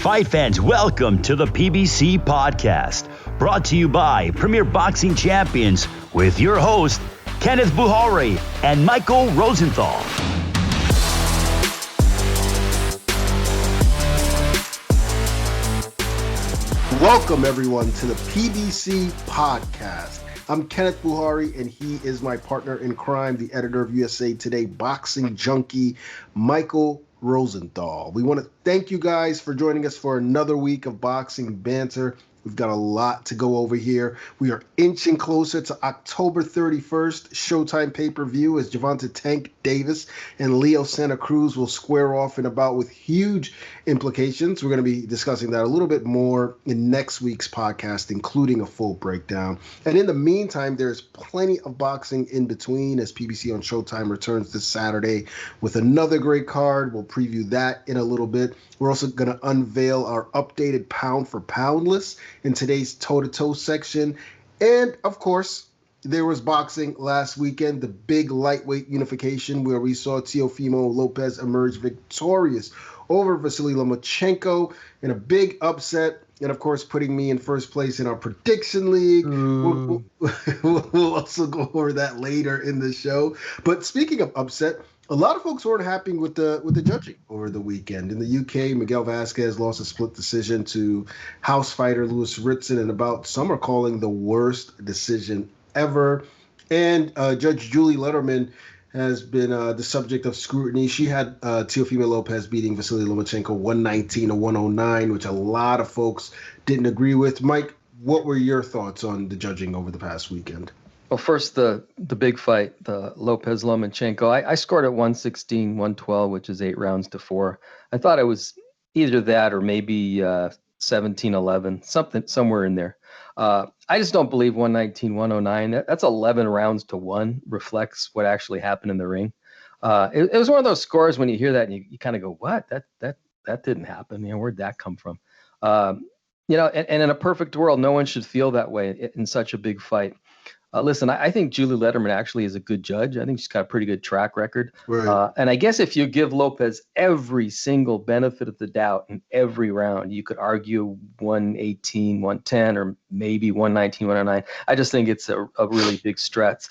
Fight fans, welcome to the PBC Podcast, brought to you by Premier Boxing Champions with your host, Kenneth Bouhairie and Michael Rosenthal. Welcome, everyone, to the PBC Podcast. I'm Kenneth Bouhairie, and he is my partner in crime, the editor of USA Today boxing junkie, Michael Rosenthal. We want to thank you guys for joining us for another week of boxing banter. We've got a lot to go over here. We are inching closer to October 31st, Showtime pay-per-view, as Gervonta Tank Davis and Santa Cruz will square off in a bout with huge implications. We're going to be discussing that a little bit more in next week's podcast, including a full breakdown. And in the meantime, there's plenty of boxing in between as PBC on Showtime returns this Saturday with another great card. We'll preview that in a little bit. We're also going to unveil our updated pound-for-pound list in today's toe-to-toe section. And, of course, there was boxing last weekend, the big lightweight unification where we saw Teofimo Lopez emerge victorious over Vasily Lomachenko in a big upset. And, of course, putting me in first place in our prediction league. We'll also go over that later in the show. But speaking of upset, a lot of folks weren't happy with the judging over the weekend. In the UK, Miguel Vasquez lost a split decision to house fighter Louis Ritson in about some are calling the worst decision ever. And Judge Julie Letterman has been the subject of scrutiny. She had Teofimo Lopez beating Vasily Lomachenko 119-109, which a lot of folks didn't agree with. Mike, what were your thoughts on the judging over the past weekend? Well, first, the big fight, the Lopez-Lomachenko. I scored at 116-112, which is 8 rounds to 4. I thought it was either that or maybe 17-11, somewhere in there. I just don't believe 119-109. That's 11 rounds to 1 reflects what actually happened in the ring. It was one of those scores when you hear that and you kind of go, what? That didn't happen. Where'd that come from? And in a perfect world, no one should feel that way in such a big fight. Listen, I think Julie Letterman actually is a good judge. I think she's got a pretty good track record. Right. And I guess if you give Lopez every single benefit of the doubt in every round, you could argue 118, 110, or maybe 119, 109. I just think it's a really big stretch.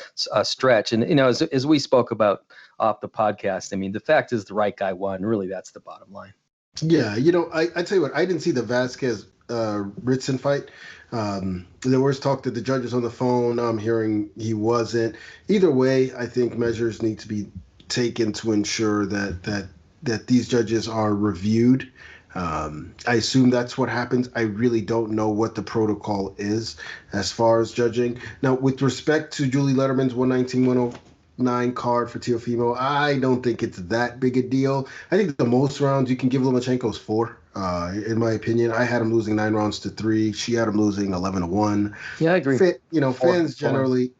And, as we spoke about off the podcast, the fact is the right guy won. Really, that's the bottom line. Yeah, I tell you what, I didn't see the Vasquez Ritson fight. There was talk that the judge is on the phone. I'm hearing he wasn't. Either way, I think measures need to be taken to ensure that these judges are reviewed. I assume that's what happens. I really don't know what the protocol is as far as judging. Now, with respect to Julie Letterman's 119-109 card for Teofimo, I don't think it's that big a deal. I think the most rounds you can give Lomachenko is 4. In my opinion, I had him losing 9 rounds to 3. She had him losing 11-1. Yeah, I agree. Fans generally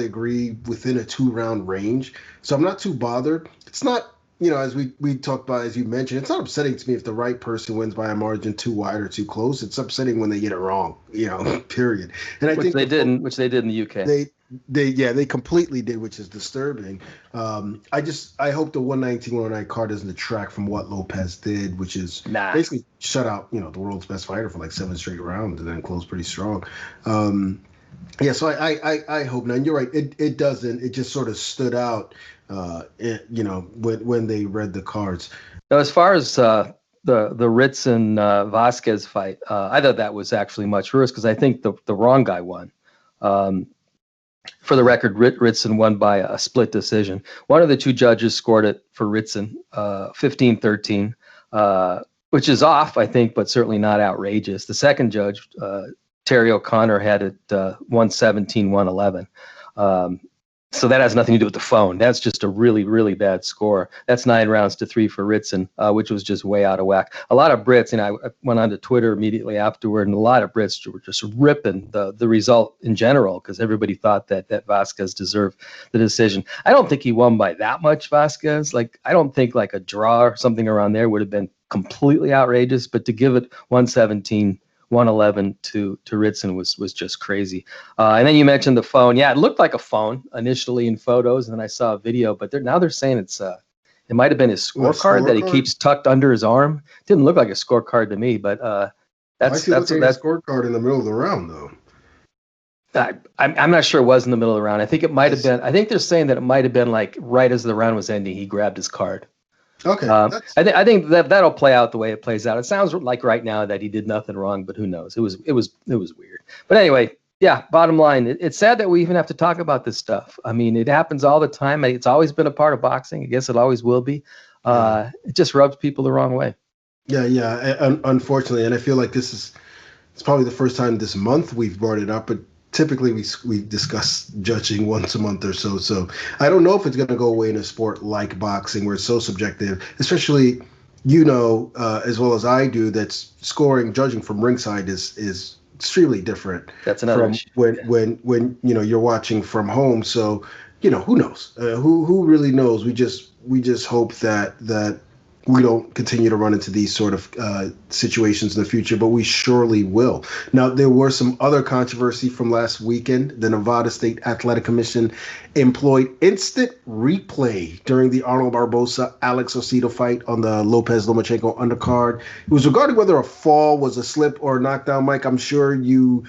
agree within a 2-round range. So I'm not too bothered. It's not, as we talked about, as you mentioned, it's not upsetting to me if the right person wins by a margin too wide or too close. It's upsetting when they get it wrong, period. And which they did in the UK. They completely did, which is disturbing. I hope the 119-109 card doesn't detract from what Lopez did, which is basically shut out, the world's best fighter for like 7 straight rounds and then close pretty strong. So I hope not. And you're right. It doesn't. It just sort of stood out, when they read the cards. Now, as far as the Ritson Vasquez fight, I thought that was actually much worse because I think the wrong guy won. For the record, Ritson won by a split decision. One of the two judges scored it for Ritson, 15-13, which is off, I think, but certainly not outrageous. The second judge, Terry O'Connor, had it 117-111. So that has nothing to do with the phone. That's just a really, really bad score. That's 9 rounds to 3 for Ritson, which was just way out of whack. A lot of Brits, I went onto Twitter immediately afterward, and a lot of Brits were just ripping the result in general because everybody thought that Vasquez deserved the decision. I don't think he won by that much, Vasquez. I don't think a draw or something around there would have been completely outrageous, but to give it 117-111 to Ritson was just crazy. And then you mentioned the phone. Yeah, it looked like a phone initially in photos, and then I saw a video, but now they're saying it's It might have been his scorecard that he keeps tucked under his arm. Didn't look like a scorecard to me, but that's a scorecard in the middle of the round, though. I'm not sure it was in the middle of the round. I think it might have been. I think they're saying that it might have been like right as the round was ending, he grabbed his card. Okay. I think that'll play out the way it plays out. It sounds like right now that he did nothing wrong, but who knows? It was weird. But anyway, yeah. Bottom line, it's sad that we even have to talk about this stuff. I mean, it happens all the time. It's always been a part of boxing. I guess it always will be. It just rubs people the wrong way. Yeah. Unfortunately, and I feel like it's probably the first time this month we've brought it up, but typically we discuss judging once a month or so. So I don't know if it's going to go away in a sport like boxing where it's so subjective, especially, as well as I do, that scoring, judging from ringside is extremely different. That's another issue. When you're watching from home. So, who knows? Who really knows? We just hope that we don't continue to run into these sort of situations in the future, but we surely will. Now, there were some other controversy from last weekend. The Nevada State Athletic Commission employed instant replay during the Arnold Barbosa-Alex Ocedo fight on the Lopez-Lomachenko undercard. It was regarding whether a fall was a slip or a knockdown. Mike, I'm sure you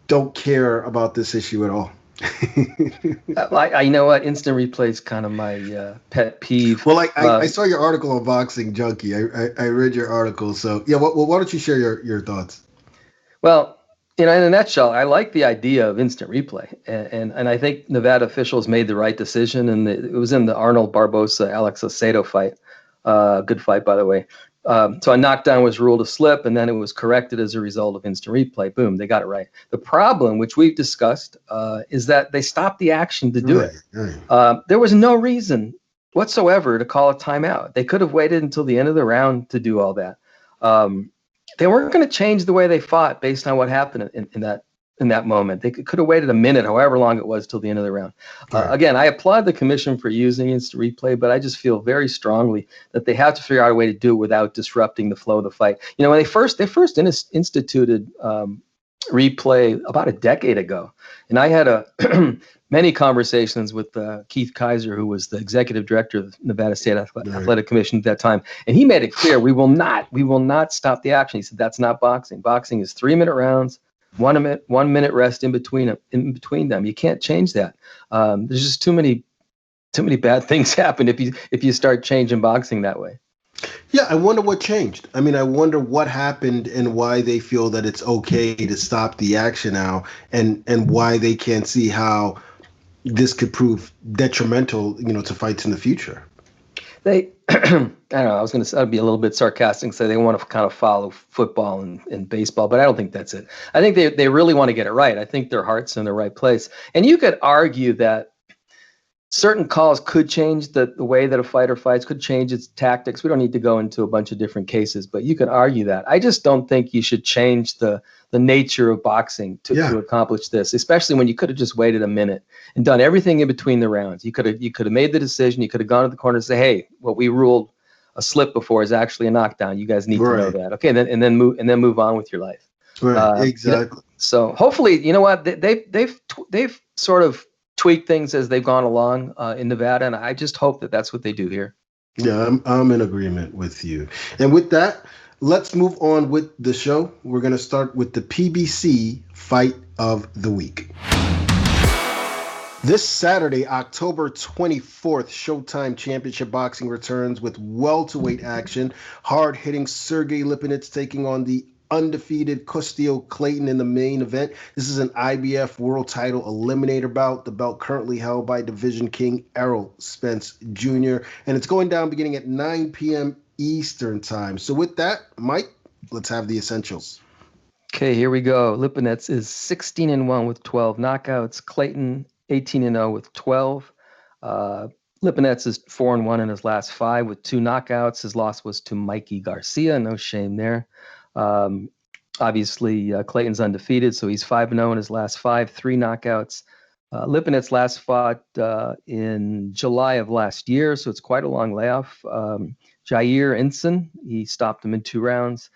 don't care about this issue at all. I know what, instant replay is kind of my pet peeve. Well, I saw your article on Boxing Junkie. I read your article, so yeah. Well, why don't you share your thoughts? Well, in a nutshell, I like the idea of instant replay, and I think Nevada officials made the right decision, and it was in the Arnold Barbosa-Alex Ocedo fight. Good fight, by the way. So a knockdown was ruled a slip, and then it was corrected as a result of instant replay. Boom, they got it right. The problem, which we've discussed, is that they stopped the action to do it. Right. There was no reason whatsoever to call a timeout. They could have waited until the end of the round to do all that. They weren't going to change the way they fought based on what happened in that moment. They could have waited a minute, however long it was, till the end of the round. Again, I applaud the commission for using instant replay, but I just feel very strongly that they have to figure out a way to do it without disrupting the flow of the fight. When they first instituted replay about a decade ago, and I had many conversations with Keith Kaiser, who was the executive director of the Nevada State Athletic Commission at that time, and he made it clear we will not stop the action. He said that's not boxing. Boxing is 3-minute rounds. 1 minute rest in between them. You can't change that. There's just too many bad things happen if you start changing boxing that way. Yeah, I wonder what changed. I mean, I wonder what happened and why they feel that it's okay to stop the action now, and why they can't see how this could prove detrimental, to fights in the future. I don't know. I'd be a little bit sarcastic and say they want to kind of follow football and baseball, but I don't think that's it. I think they really want to get it right. I think their heart's in the right place. And you could argue that certain calls could change the way that a fighter fights, could change its tactics. We don't need to go into a bunch of different cases, but you could argue that. I just don't think you should change the nature of boxing to accomplish this, especially when you could have just waited a minute and done everything in between the rounds. You could have made the decision. You could have gone to the corner and say, hey, what we ruled a slip before is actually a knockdown. You guys need to know that. Okay, and then move on with your life. Right, exactly. So hopefully, they've sort of tweak things as they've gone along in Nevada, and I just hope that that's what they do here. Yeah, I'm in agreement with you. And with that, let's move on with the show. We're going to start with the PBC Fight of the Week. This Saturday, October 24th, Showtime Championship Boxing returns with welterweight action. Hard-hitting Sergey Lipinets taking on the undefeated Custio-Clayton in the main event. This is an IBF World Title Eliminator bout, the belt currently held by Division King Errol Spence Jr., and it's going down beginning at 9 p.m. Eastern Time. So with that, Mike, let's have the essentials. Okay, here we go. Lipinets is 16-1 with 12 knockouts. Clayton 18-0 with 12. Lipinets is 4-1 in his last 5 with 2 knockouts. His loss was to Mikey Garcia. No shame there. Obviously, Clayton's undefeated, so he's 5-0 in his last 5, 3 knockouts. Lipinets last fought in July of last year, so it's quite a long layoff. Jair Ensign, he stopped him in 2 rounds.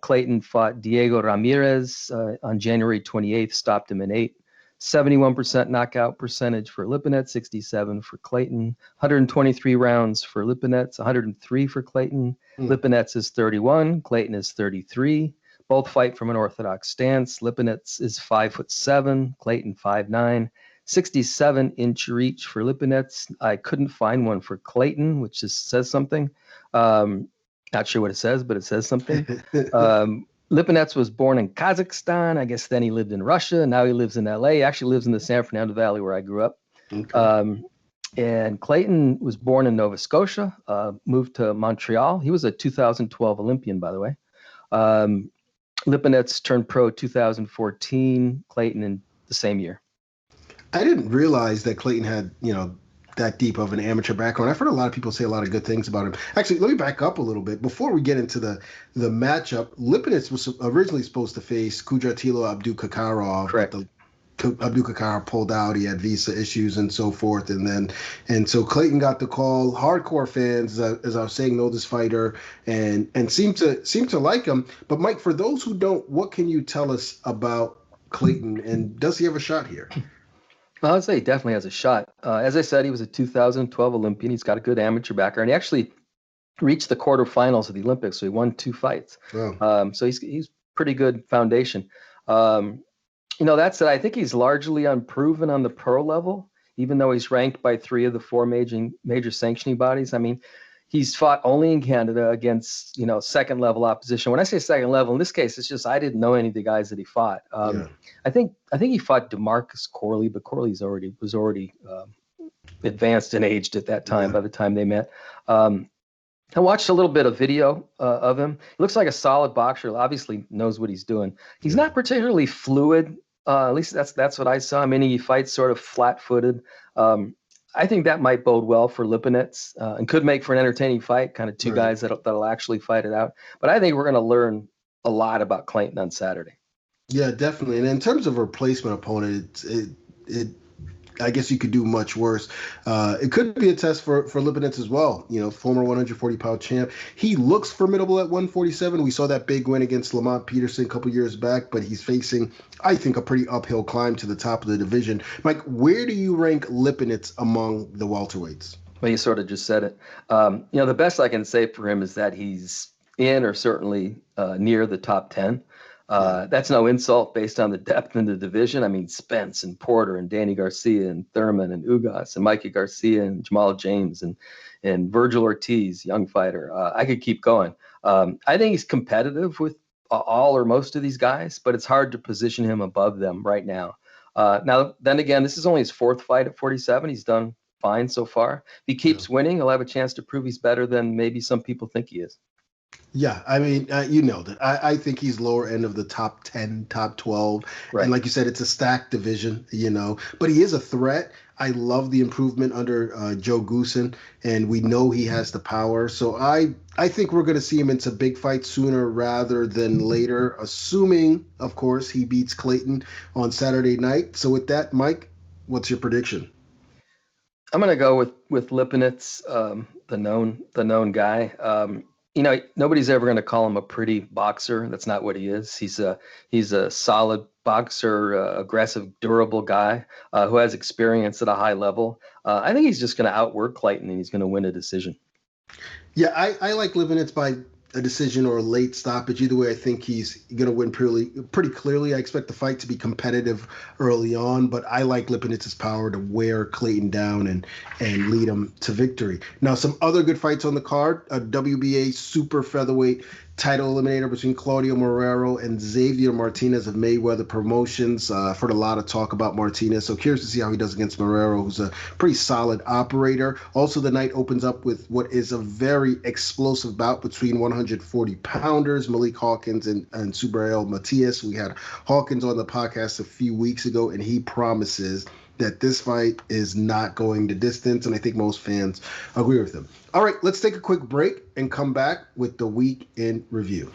Clayton fought Diego Ramirez on January 28th, stopped him in 8. 71% knockout percentage for Lipinets, 67 for Clayton, 123 rounds for Lipinets, 103 for Clayton. Lipinets is 31, Clayton is 33. Both fight from an orthodox stance. Lipinets is 5'7", Clayton 5'9". 67-inch reach for Lipinets. I couldn't find one for Clayton, which just says something. Not sure what it says, but it says something. Lipinets was born in Kazakhstan. I guess then he lived in Russia. Now he lives in LA. He actually lives in the San Fernando Valley where I grew up. Okay. And Clayton was born in Nova Scotia, moved to Montreal. He was a 2012 Olympian, by the way. Lipinets turned pro 2014, Clayton in the same year. I didn't realize that Clayton had, that deep of an amateur background. I've heard a lot of people say a lot of good things about him. Actually, let me back up a little bit. Before we get into the matchup, Lipinets was originally supposed to face Kudratilo Abdulkakarov. Correct. Abdulkakarov pulled out. He had visa issues and so forth. And so Clayton got the call. Hardcore fans, as I was saying, know this fighter and seem to like him. But Mike, for those who don't, what can you tell us about Clayton, and does he have a shot here? Well, I'd say he definitely has a shot. As I said, he was a 2012 Olympian. He's got a good amateur background. He actually reached the quarterfinals of the Olympics, so he won 2 fights. Wow. So he's pretty good foundation. That said, I think he's largely unproven on the pro level, even though he's ranked by 3 of the 4 major sanctioning bodies. I mean, he's fought only in Canada against, second level opposition. When I say second level, in this case, it's just I didn't know any of the guys that he fought. I think he fought DeMarcus Corley, but Corley's was already advanced and aged at that time. By the time they met. I watched a little bit of video of him. He looks like a solid boxer. Obviously knows what he's doing. He's not particularly fluid. At least that's what I saw. I mean, he fights sort of flat-footed. I think that might bode well for Lipinets and could make for an entertaining fight, kind of two guys that'll actually fight it out. But I think we're going to learn a lot about Clayton on Saturday. Yeah, definitely. And in terms of a replacement opponent, I guess you could do much worse. It could be a test for Lipinets as well. Former 140-pound champ. He looks formidable at 147. We saw that big win against Lamont Peterson a couple years back, but he's facing, I think, a pretty uphill climb to the top of the division. Mike, where do you rank Lipinets among the welterweights? Well, you sort of just said it. The best I can say for him is that he's in or certainly near the top 10. That's no insult based on the depth in the division. I mean, Spence and Porter and Danny Garcia and Thurman and Ugas and Mikey Garcia and Jamal James and Virgil Ortiz, young fighter. I could keep going. I think he's competitive with all or most of these guys, but it's hard to position him above them right now. Then again, this is only his 4th fight at 47. He's done fine so far. If he keeps winning, he'll have a chance to prove he's better than maybe some people think he is. Yeah, I mean, you nailed it. I think he's lower end of the top 10, top 12. Right. And like you said, it's a stacked division, but he is a threat. I love the improvement under Joe Goosen, and we know he has the power. So I think we're going to see him in some big fights sooner rather than later, assuming, of course, he beats Clayton on Saturday night. So with that, Mike, what's your prediction? I'm going to go with Lipinets, the known guy. Nobody's ever going to call him a pretty boxer. That's not what he is. He's a solid boxer, aggressive, durable guy who has experience at a high level. I think he's just going to outwork Clayton, and he's going to win a decision. Yeah, I like Lipinets by a decision or a late stoppage. Either way, I think he's going to win pretty clearly. I expect the fight to be competitive early on, but I like Lipinets' power to wear Clayton down and lead him to victory. Now, some other good fights on the card, a WBA super featherweight title eliminator between Claudio Marrero and Xavier Martinez of Mayweather Promotions. I've heard a lot of talk about Martinez, so curious to see how he does against Marrero, who's a pretty solid operator. Also, the night opens up with what is a very explosive bout between 140-pounders, Malik Hawkins and Subriel Matias. We had Hawkins on the podcast a few weeks ago, and he promises that this fight is not going to distance, and I think most fans agree with him. All right, let's take a quick break and come back with the week in review.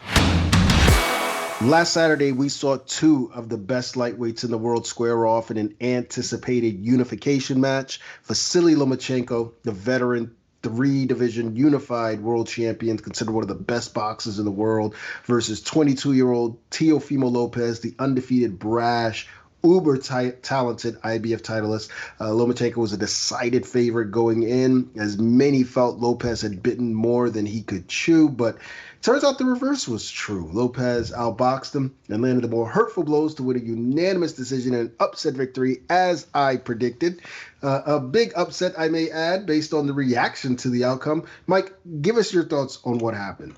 Last Saturday, we saw 2 of the best lightweights in the world square off in an anticipated unification match. Vasily Lomachenko, the veteran 3-division unified world champion, considered one of the best boxers in the world, versus 22-year-old Teofimo Lopez, the undefeated brash talented IBF titleist. Lomachenko was a decided favorite going in, as many felt Lopez had bitten more than he could chew, but turns out the reverse was true. Lopez outboxed him and landed the more hurtful blows to win a unanimous decision and an upset victory, as I predicted. A big upset, I may add, based on the reaction to the outcome. Mike, give us your thoughts on what happened.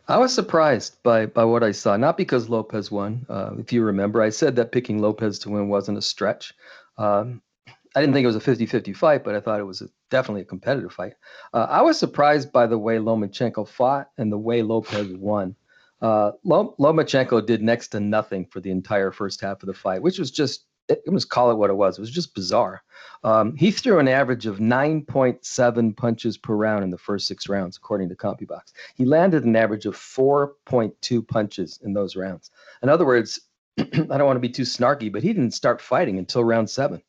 I was surprised by what I saw, not because Lopez won. If you remember, I said that picking Lopez to win wasn't a stretch. I didn't think it was a 50-50 fight, but I thought it was definitely a competitive fight. I was surprised by the way Lomachenko fought and the way Lopez won. Lomachenko did next to nothing for the entire first half of the fight, which was just, let's call it what it was. It was just bizarre. He threw an average of 9.7 punches per round in the first 6 rounds, according to CompuBox. He landed an average of 4.2 punches in those rounds. In other words, I don't want to be too snarky, but he didn't start fighting until round 7.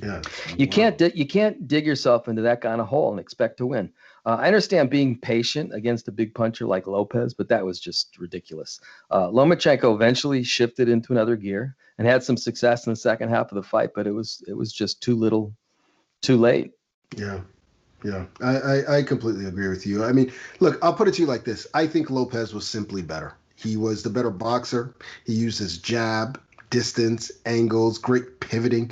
Yeah, you can't dig yourself into that kind of hole and expect to win. I understand being patient against a big puncher like Lopez, but that was just ridiculous. Lomachenko eventually shifted into another gear and had some success in the second half of the fight, but it was just too little, too late. Yeah. I completely agree with you. I mean, look, I'll put it to you like this. I think Lopez was simply better. He was the better boxer. He used his jab, distance, angles, great pivoting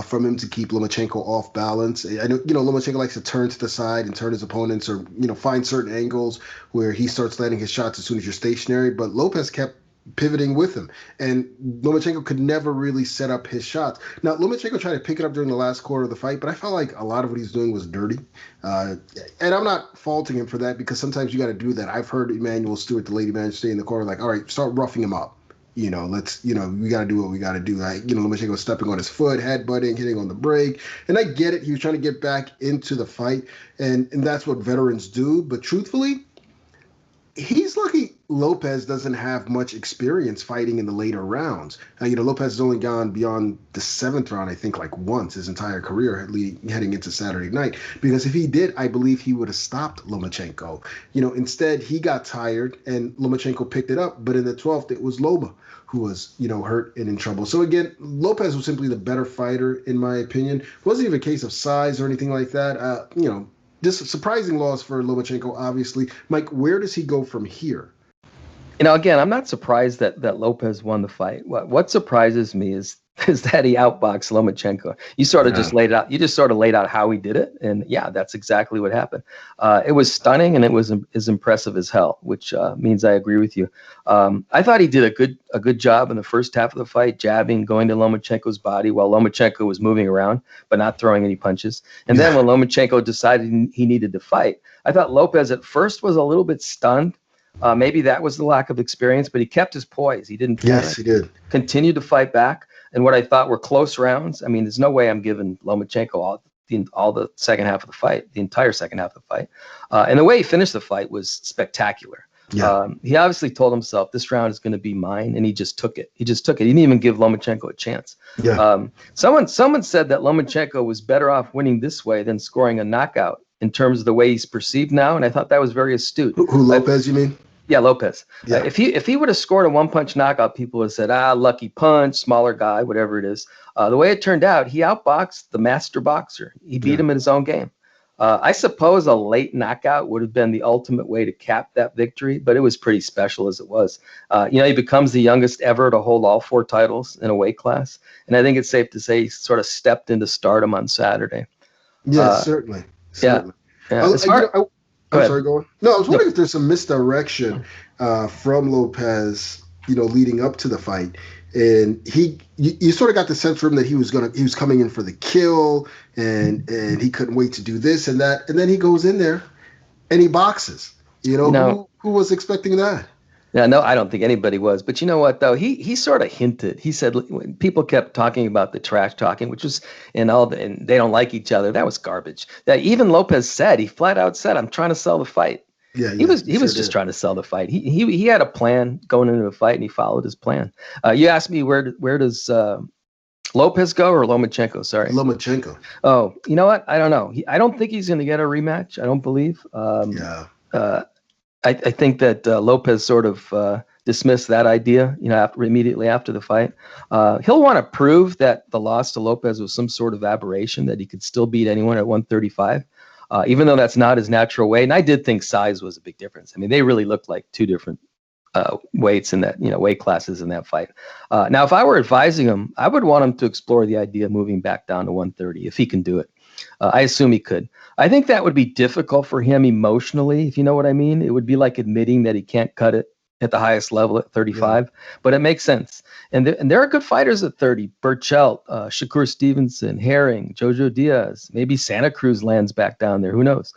from him to keep Lomachenko off balance. I know, Lomachenko likes to turn to the side and turn his opponents, or, find certain angles where he starts landing his shots as soon as you're stationary. But Lopez kept pivoting with him, and Lomachenko could never really set up his shots. Now, Lomachenko tried to pick it up during the last quarter of the fight, but I felt like a lot of what he's doing was dirty. And I'm not faulting him for that, because sometimes you got to do that. I've heard Emmanuel Stewart, the lady manager, stay in the corner like, all right, start roughing him up. We got to do what we got to do. Like, Lomachenko stepping on his foot, headbutting, hitting on the brake. And I get it. He was trying to get back into the fight, and that's what veterans do. But truthfully, he's lucky Lopez doesn't have much experience fighting in the later rounds. Lopez has only gone beyond the 7th round, I think, like once his entire career heading into Saturday night. Because if he did, I believe he would have stopped Lomachenko. Instead, he got tired and Lomachenko picked it up. But in the 12th, it was Loma who was, hurt and in trouble. So again, Lopez was simply the better fighter, in my opinion. It wasn't even a case of size or anything like that. This surprising loss for Lomachenko, obviously. Mike, where does he go from here? Again, I'm not surprised that Lopez won the fight. What surprises me is that he outboxed Lomachenko. You sort of just laid out. You just sort of laid out how he did it, and yeah, that's exactly what happened. It was stunning, and it was as impressive as hell, which means I agree with you. I thought he did a good job in the first half of the fight, jabbing, going to Lomachenko's body while Lomachenko was moving around but not throwing any punches. And then when Lomachenko decided he needed to fight, I thought Lopez at first was a little bit stunned. Maybe that was the lack of experience, but he kept his poise. He didn't panic. Yes, he did. Continued to fight back. And what I thought were close rounds. I mean, there's no way I'm giving Lomachenko all the second half of the fight, the entire second half of the fight. And the way he finished the fight was spectacular. Yeah. He obviously told himself this round is going to be mine, and he just took it. He didn't even give Lomachenko a chance. Yeah. Someone said that Lomachenko was better off winning this way than scoring a knockout in terms of the way he's perceived now, and I thought that was very astute. Who Lopez, you mean? Yeah, Lopez. Yeah. If he would have scored a 1-punch knockout, people would have said, lucky punch, smaller guy, whatever it is. The way it turned out, he outboxed the master boxer. He beat him in his own game. I suppose a late knockout would have been the ultimate way to cap that victory, but it was pretty special as it was. He becomes the youngest ever to hold all 4 titles in a weight class, and I think it's safe to say he sort of stepped into stardom on Saturday. Yeah, certainly. Yeah. I'm sorry, go on. No, I was wondering if there's some misdirection from Lopez, leading up to the fight. And you sort of got the sense from him that he was coming in for the kill, and he couldn't wait to do this and that. And then he goes in there and he boxes. Who was expecting that? Yeah, no, I don't think anybody was. But you know what, though? He sort of hinted. He said when people kept talking about the trash talking, which was and they don't like each other. That was garbage. That even Lopez said, he flat out said, "I'm trying to sell the fight." Yeah, he was just trying to sell the fight. He had a plan going into the fight, and he followed his plan. You asked me where does Lopez go or Lomachenko? Sorry, Lomachenko. Oh, you know what? I don't know. I don't think he's going to get a rematch. I don't believe. I think that Lopez sort of dismiss that idea, immediately after the fight. He'll want to prove that the loss to Lopez was some sort of aberration, that he could still beat anyone at 135, even though that's not his natural weight. And I did think size was a big difference. I mean, they really looked like two different weights in that, weight classes in that fight. Now, if I were advising him, I would want him to explore the idea of moving back down to 130 if he can do it. I assume he could. I think that would be difficult for him emotionally, if you know what I mean. It would be like admitting that he can't cut it at the highest level at 35, but it makes sense. And there are good fighters at 30. Burchelt, Shakur Stevenson, Herring, Jojo Diaz. Maybe Santa Cruz lands back down there. Who knows?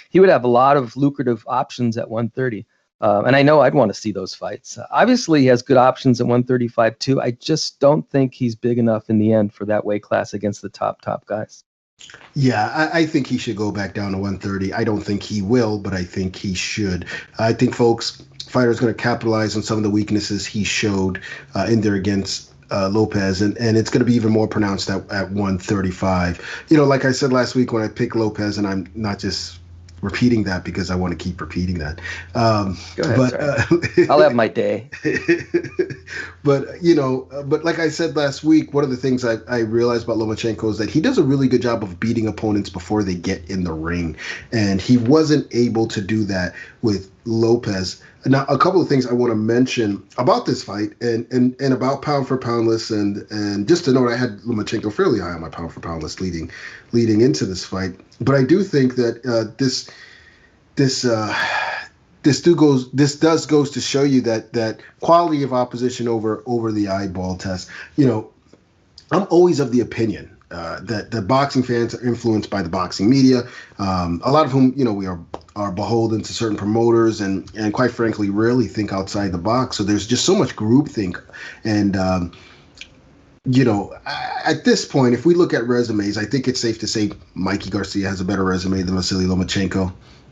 He would have a lot of lucrative options at 130. And I know I'd want to see those fights. Obviously, he has good options at 135 too. I just don't think he's big enough in the end for that weight class against the top guys. Yeah, I think he should go back down to 130. I don't think he will, but I think he should. I think fighter's going to capitalize on some of the weaknesses he showed in there against Lopez, and it's going to be even more pronounced at 135. Like I said last week when I picked Lopez, and I'm not just repeating that because I want to keep repeating that. Go ahead, I'll have my day. But like I said last week, one of the things I realized about Lomachenko is that he does a really good job of beating opponents before they get in the ring. And he wasn't able to do that with Lopez. Now, a couple of things I want to mention about this fight and about pound for pound list, and just to note, I had Lomachenko fairly high on my pound for pound list leading into this fight. But I do think that this does goes to show you that quality of opposition over the eyeball test. I'm always of the opinion that the boxing fans are influenced by the boxing media, a lot of whom we are beholden to certain promoters and quite frankly rarely think outside the box. So there's just so much groupthink, and at this point, if we look at resumes, I think it's safe to say Mikey Garcia has a better resume than Vasily Lomachenko.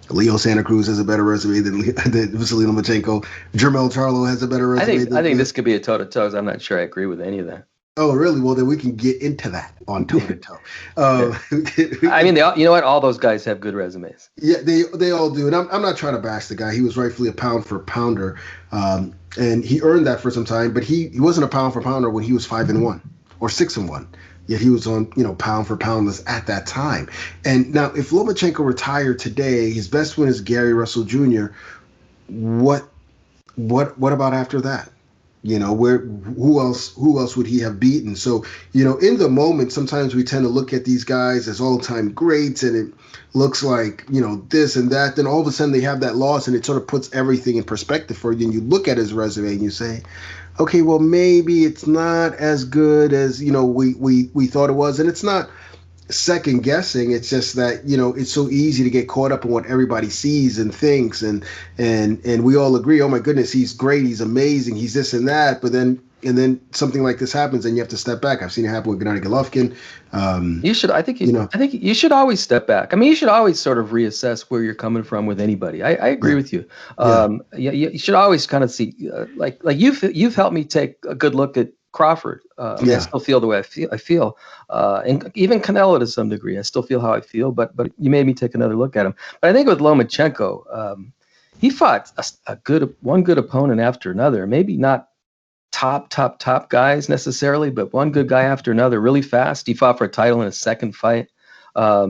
Leo Santa Cruz has a better resume than Vasily Lomachenko. Jermel Charlo has a I think this could be a toe-to-toe. I'm not sure I agree with any of that. Oh, really? Well, then we can get into that on toe-to-toe. I mean, you know what? All those guys have good resumes. Yeah, they all do. And I'm not trying to bash the guy. He was rightfully a pound for pounder, and he earned that for some time. But he wasn't a pound for pounder when he was 5-1 or 6-1. Yet he was on, pound for pound list at that time. And now, if Lomachenko retired today, his best win is Gary Russell Jr. What about after that? Who else would he have beaten? So, in the moment, sometimes we tend to look at these guys as all-time greats, and it looks like, this and that. Then all of a sudden they have that loss, and it sort of puts everything in perspective for you. And you look at his resume and you say, okay, well, maybe it's not as good as, we thought it was. And it's not second guessing. It's just that, it's so easy to get caught up in what everybody sees and thinks. And we all agree, oh my goodness, he's great. He's amazing. He's this and that. But then something like this happens and you have to step back. I've seen it happen with Gennady Golovkin. I think you should always step back. I mean, you should always sort of reassess where you're coming from with anybody. I agree with you. You should always kind of see, like you've helped me take a good look at Crawford. I still feel the way I feel, and even Canelo to some degree. I still feel how I feel, but you made me take another look at him. But I think with Lomachenko, he fought one good opponent after another. Maybe not top guys necessarily, but one good guy after another really fast. He fought for a title in his second fight. I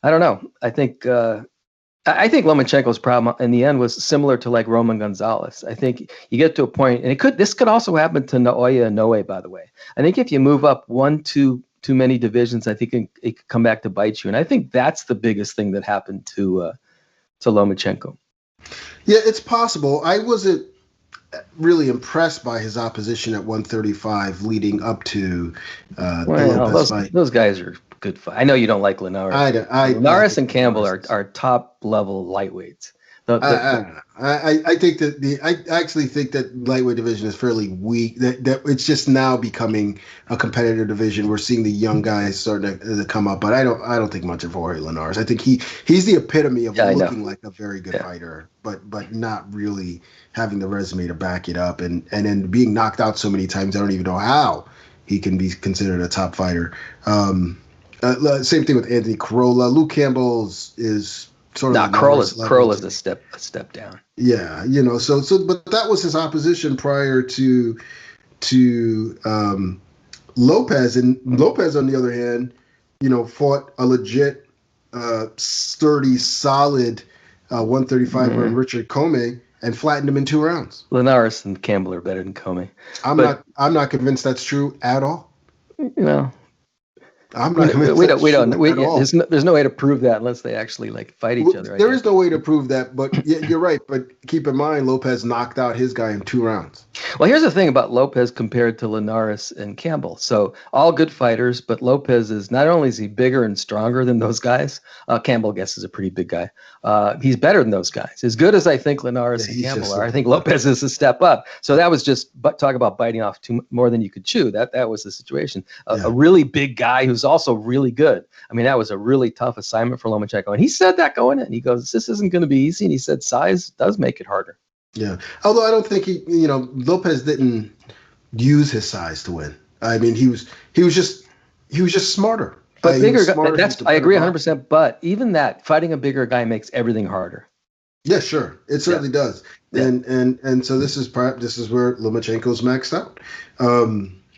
don't know. I think Lomachenko's problem in the end was similar to like Roman Gonzalez. I think you get to a point, and this could also happen to Naoya Inoue, by the way. I think if you move up too many divisions, I think it could come back to bite you. And I think that's the biggest thing that happened to Lomachenko. Yeah, it's possible. I wasn't really impressed by his opposition at 135 leading up to the Lopez fight. Those guys are good fight. I know you don't like Linares. Linares and Campbell are top level lightweights. I think that I actually think that lightweight division is fairly weak. That it's just now becoming a competitive division. We're seeing the young guys starting to come up, but I don't think much of Jorge Linares. I think he's the epitome of looking like a very good fighter, but not really having the resume to back it up, and then being knocked out so many times. I don't even know how he can be considered a top fighter. Same thing with Anthony Corolla. Luke Campbell is sort Nah, of Kroll is a step down. Yeah, but that was his opposition prior to Lopez, and Lopez on the other hand, fought a legit, sturdy, solid 135 mm-hmm. Richard Comey and flattened him in 2 rounds. Linares and Campbell are better than Comey. I'm not convinced that's true at all. I'm not convinced we that's don't true at all. There's no way to prove that unless they actually fight each other. There is no way to prove that, but you're right. But keep in mind, Lopez knocked out his guy in 2 rounds. Well, here's the thing about Lopez compared to Linares and Campbell. So all good fighters, but Lopez is not only is he bigger and stronger than those guys. Campbell, I guess, is a pretty big guy. He's better than those guys. As good as I think Linares and Campbell are, I think Lopez is a step up. So that was just talk about biting off more than you could chew. That was the situation. A really big guy who's also really good. I mean, that was a really tough assignment for Lomachenko. And he said that going in. He goes, this isn't going to be easy. And he said size does make it harder. Yeah. Although I don't think Lopez didn't use his size to win. I mean, he was just smarter. But bigger guy, I agree 100%. But even that, fighting a bigger guy makes everything harder. Yeah, sure. It certainly does. Yeah. And so this is where Lomachenko's maxed out.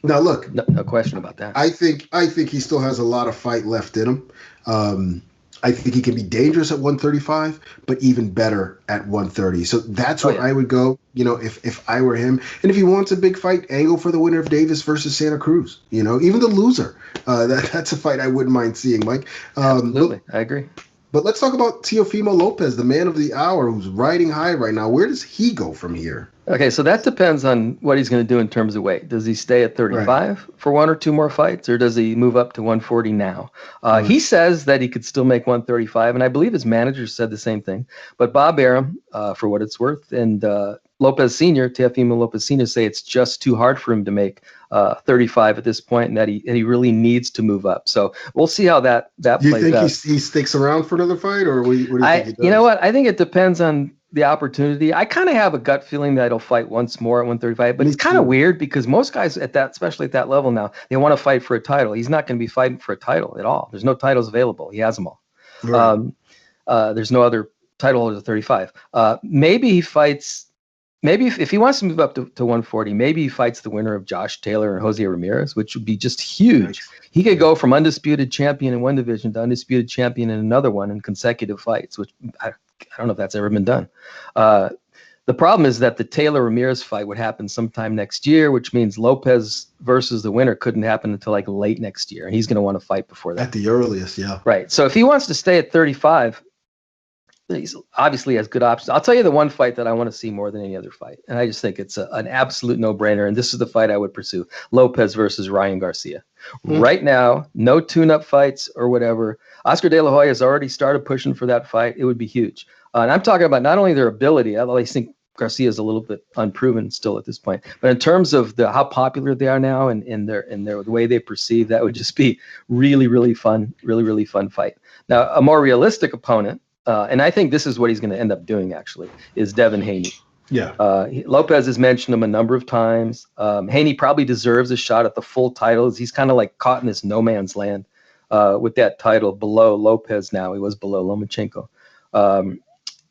Now look, no question about that. I think he still has a lot of fight left in him. I think he can be dangerous at 135, but even better at 130. So that's where I would go, if I were him. And if he wants a big fight, angle for the winner of Davis versus Santa Cruz. Even the loser. That's a fight I wouldn't mind seeing, Mike. Absolutely, I agree. But let's talk about Teofimo Lopez, the man of the hour, who's riding high right now. Where does he go from here? Okay, so that depends on what he's going to do in terms of weight. Does he stay at 35 for 1 or 2 more fights, or does he move up to 140 now? He says that he could still make 135, and I believe his manager said the same thing. But Bob Arum, for what it's worth, and Lopez Sr., Teofimo Lopez Sr., say it's just too hard for him to make 35 at this point, and that he really needs to move up. So we'll see how that plays out. Do you think he sticks around for another fight, or what do you think he does? You know what? I think it depends on the opportunity. I kind of have a gut feeling that he'll fight once more at 135, but it's kind of weird because most guys especially at that level now, they want to fight for a title. He's not going to be fighting for a title at all. There's no titles available. He has them all. Right. There's no other title holders at 35. Maybe he fights. Maybe if he wants to move up to 140, maybe he fights the winner of Josh Taylor and Jose Ramirez, which would be just huge. He could go from undisputed champion in one division to undisputed champion in another one in consecutive fights, which I don't know if that's ever been done. The problem is that the Taylor-Ramirez fight would happen sometime next year, which means Lopez versus the winner couldn't happen until late next year, and he's going to want to fight before that. At the earliest, yeah. Right. So if he wants to stay at 35, he obviously has good options. I'll tell you the one fight that I want to see more than any other fight, and I just think it's an absolute no-brainer, and this is the fight I would pursue: Lopez versus Ryan Garcia. Mm-hmm. Right now, no tune-up fights or whatever. Oscar De La Hoya has already started pushing for that fight. It would be huge. And I'm talking about not only their ability, although I think Garcia is a little bit unproven still at this point, but in terms of how popular they are now and the way they perceive, that would just be really fun fight. Now, a more realistic opponent, and I think this is what he's going to end up doing, actually, is Devin Haney. Yeah. Lopez has mentioned him a number of times. Haney probably deserves a shot at the full title. He's kind of caught in this no man's land with that title below Lopez now. He was below Lomachenko.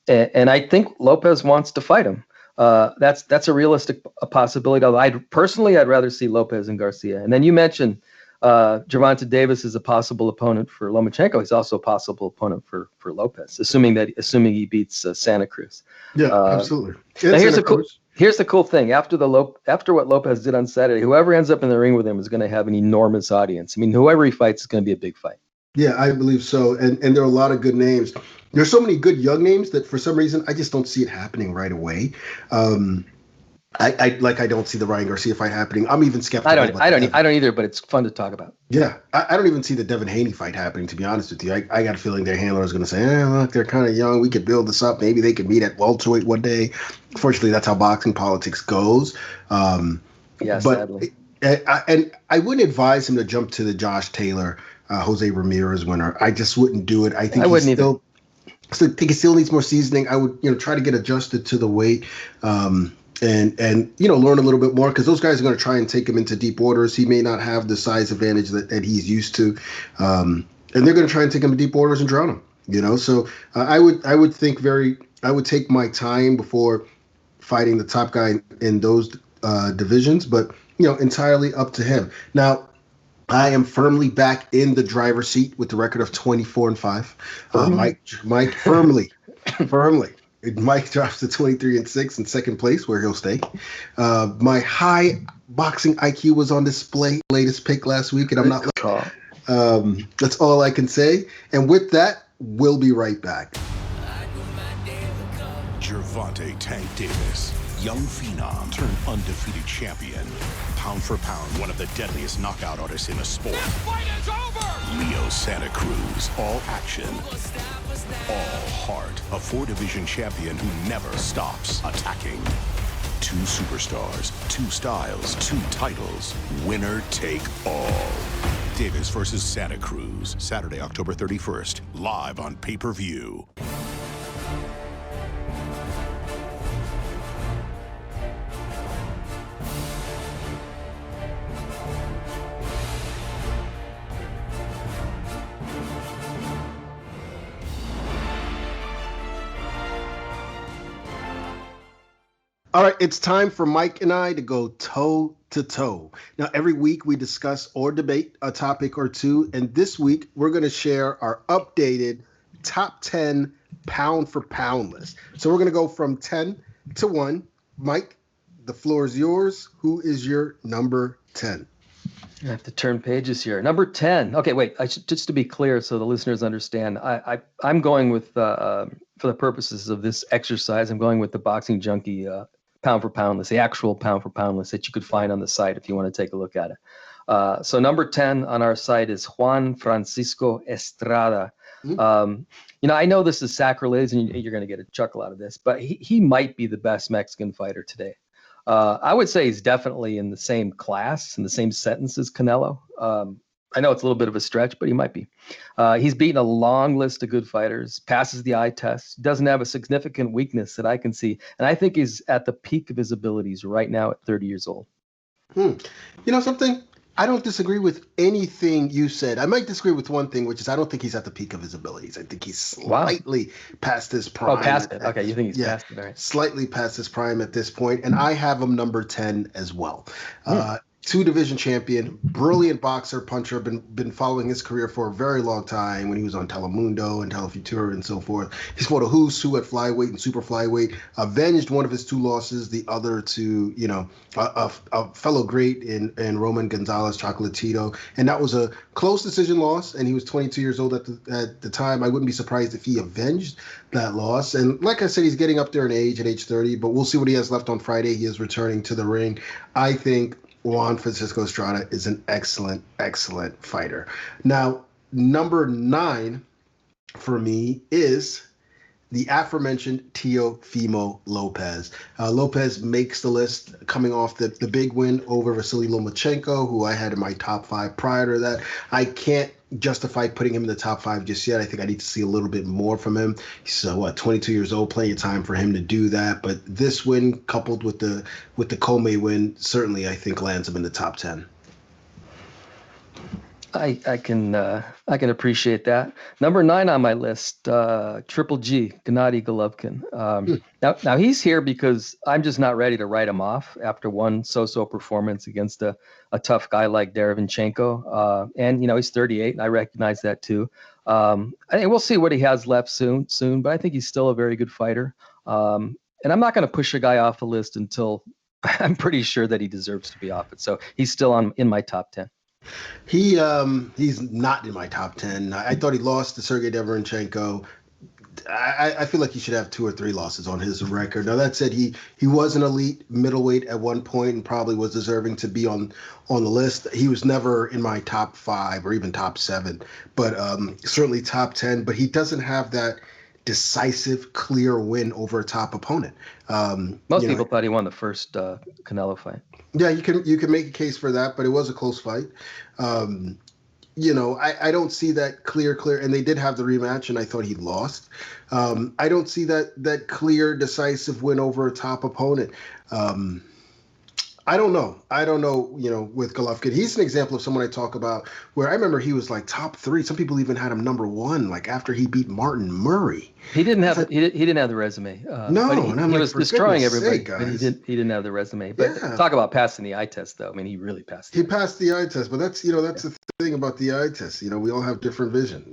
And I think Lopez wants to fight him. That's a realistic possibility. Although I'd rather see Lopez and Garcia. And then you mentioned Gervonta Davis is a possible opponent for Lomachenko. He's also a possible opponent for Lopez, assuming he beats Santa Cruz. Yeah, absolutely. Now here's the cool thing. After what Lopez did on Saturday, whoever ends up in the ring with him is going to have an enormous audience. I mean, whoever he fights is going to be a big fight. Yeah, I believe so. And there are a lot of good names. There's so many good young names that for some reason I just don't see it happening right away. I don't see the Ryan Garcia fight happening. I'm even skeptical. I don't either, but it's fun to talk about. Yeah, I don't even see the Devin Haney fight happening, to be honest with you. I got a feeling their handler is going to say, look, they're kind of young. We could build this up. Maybe they could meet at welterweight one day. Fortunately, that's how boxing politics goes. Sadly. And I wouldn't advise him to jump to the Josh Taylor, Jose Ramirez winner. I just wouldn't do it. I think I think he still needs more seasoning. I would, try to get adjusted to the weight, and learn a little bit more, because those guys are going to try and take him into deep waters. He may not have the size advantage that he's used to, and they're going to try and take him to deep waters and drown him. So I would take my time before fighting the top guy in those divisions, but entirely up to him. Now, I am firmly back in the driver's seat with the record of 24-5. Mike firmly. Mike drops to 23-6 in second place, where he'll stay. My high boxing IQ was on display. Latest pick last week, and I'm not. That's all I can say. And with that, we'll be right back. Gervonta Tank Davis, young phenom turned undefeated champion. Pound for pound, one of the deadliest knockout artists in the sport. This fight is over! Leo-Santa Cruz, all action, all heart. A 4-division champion who never stops attacking. 2 superstars, 2 styles, 2 titles. Winner take all. Davis versus Santa Cruz, Saturday, October 31st, live on pay-per-view. All right, it's time for Mike and I to go toe to toe. Now, every week we discuss or debate a topic or two, and this week we're going to share our updated top 10 pound for pound list. So we're going to go from 10 to 1. Mike, the floor is yours. Who is your number 10? I have to turn pages here. Number 10. Okay, wait. Just to be clear, so the listeners understand, I'm going with for the purposes of this exercise, I'm going with the Boxing Junkie pound for pound list, the actual pound for pound list that you could find on the site if you want to take a look at it. So number 10 on our site is Juan Francisco Estrada. I know this is sacrilege, and you're going to get a chuckle out of this, but he might be the best Mexican fighter today. I would say he's definitely in the same class, in the same sentence as Canelo. I know it's a little bit of a stretch, but he might be. He's beaten a long list of good fighters, passes the eye test, doesn't have a significant weakness that I can see. And I think he's at the peak of his abilities right now at 30 years old. You know something? I don't disagree with anything you said. I might disagree with one thing, which is I don't think he's at the peak of his abilities. I think he's slightly past his prime. Oh, past it. Okay, you think he's past it. All right. Slightly past his prime at this point, and I have him number 10 as well. 2-division champion, brilliant boxer, puncher. Been following his career for a very long time when he was on Telemundo and Telefuturo and so forth. He's fought a who's who at flyweight and super flyweight. Avenged one of his 2 losses, the other to a fellow great in Roman Gonzalez Chocolatito, and that was a close decision loss. And he was 22 years old at the time. I wouldn't be surprised if he avenged that loss. And like I said, he's getting up there in age at age 30, but we'll see what he has left on Friday. He is returning to the ring. I think Juan Francisco Estrada is an excellent, excellent fighter. Now, number 9 for me is the aforementioned Teofimo Lopez. Lopez makes the list coming off the big win over Vasily Lomachenko, who I had in my top 5 prior to that. I can't justify putting him in the top 5 just yet. I think I need to see a little bit more from him. He's 22 years old, plenty of time for him to do that. But this win, coupled with the Comey win, certainly I think lands him in the top 10. I can appreciate that. Number 9 on my list, Triple G, Gennady Golovkin. Now he's here because I'm just not ready to write him off after one so-so performance against a tough guy like Derevyanchenko. And he's 38, and I recognize that too. I think we'll see what he has left soon, but I think he's still a very good fighter. And I'm not going to push a guy off the list until I'm pretty sure that he deserves to be off it. So he's still in my top 10. He's not in my top 10. I thought he lost to Sergey Derevyanchenko. I feel like he should have 2 or 3 losses on his record. Now, that said, he was an elite middleweight at one point and probably was deserving to be on the list. He was never in my top 5 or even top 7, but certainly top 10. But he doesn't have that decisive, clear win over a top opponent. Most people thought he won the first Canelo fight. Yeah, you can make a case for that, but it was a close fight. I don't see that clear, and they did have the rematch, and I thought he lost. I don't see that clear, decisive win over a top opponent. I don't know. With Golovkin, he's an example of someone I talk about where I remember he was like top 3. Some people even had him number 1, like after he beat Martin Murray. He didn't have he didn't have the resume. No, but and I'm he like, was for destroying goodness everybody. sake, But he guys. didn't have the resume. But Yeah. talk about passing the eye test, though. I mean, he really passed. He passed the eye test, but that's the thing about the eye test. We all have different vision.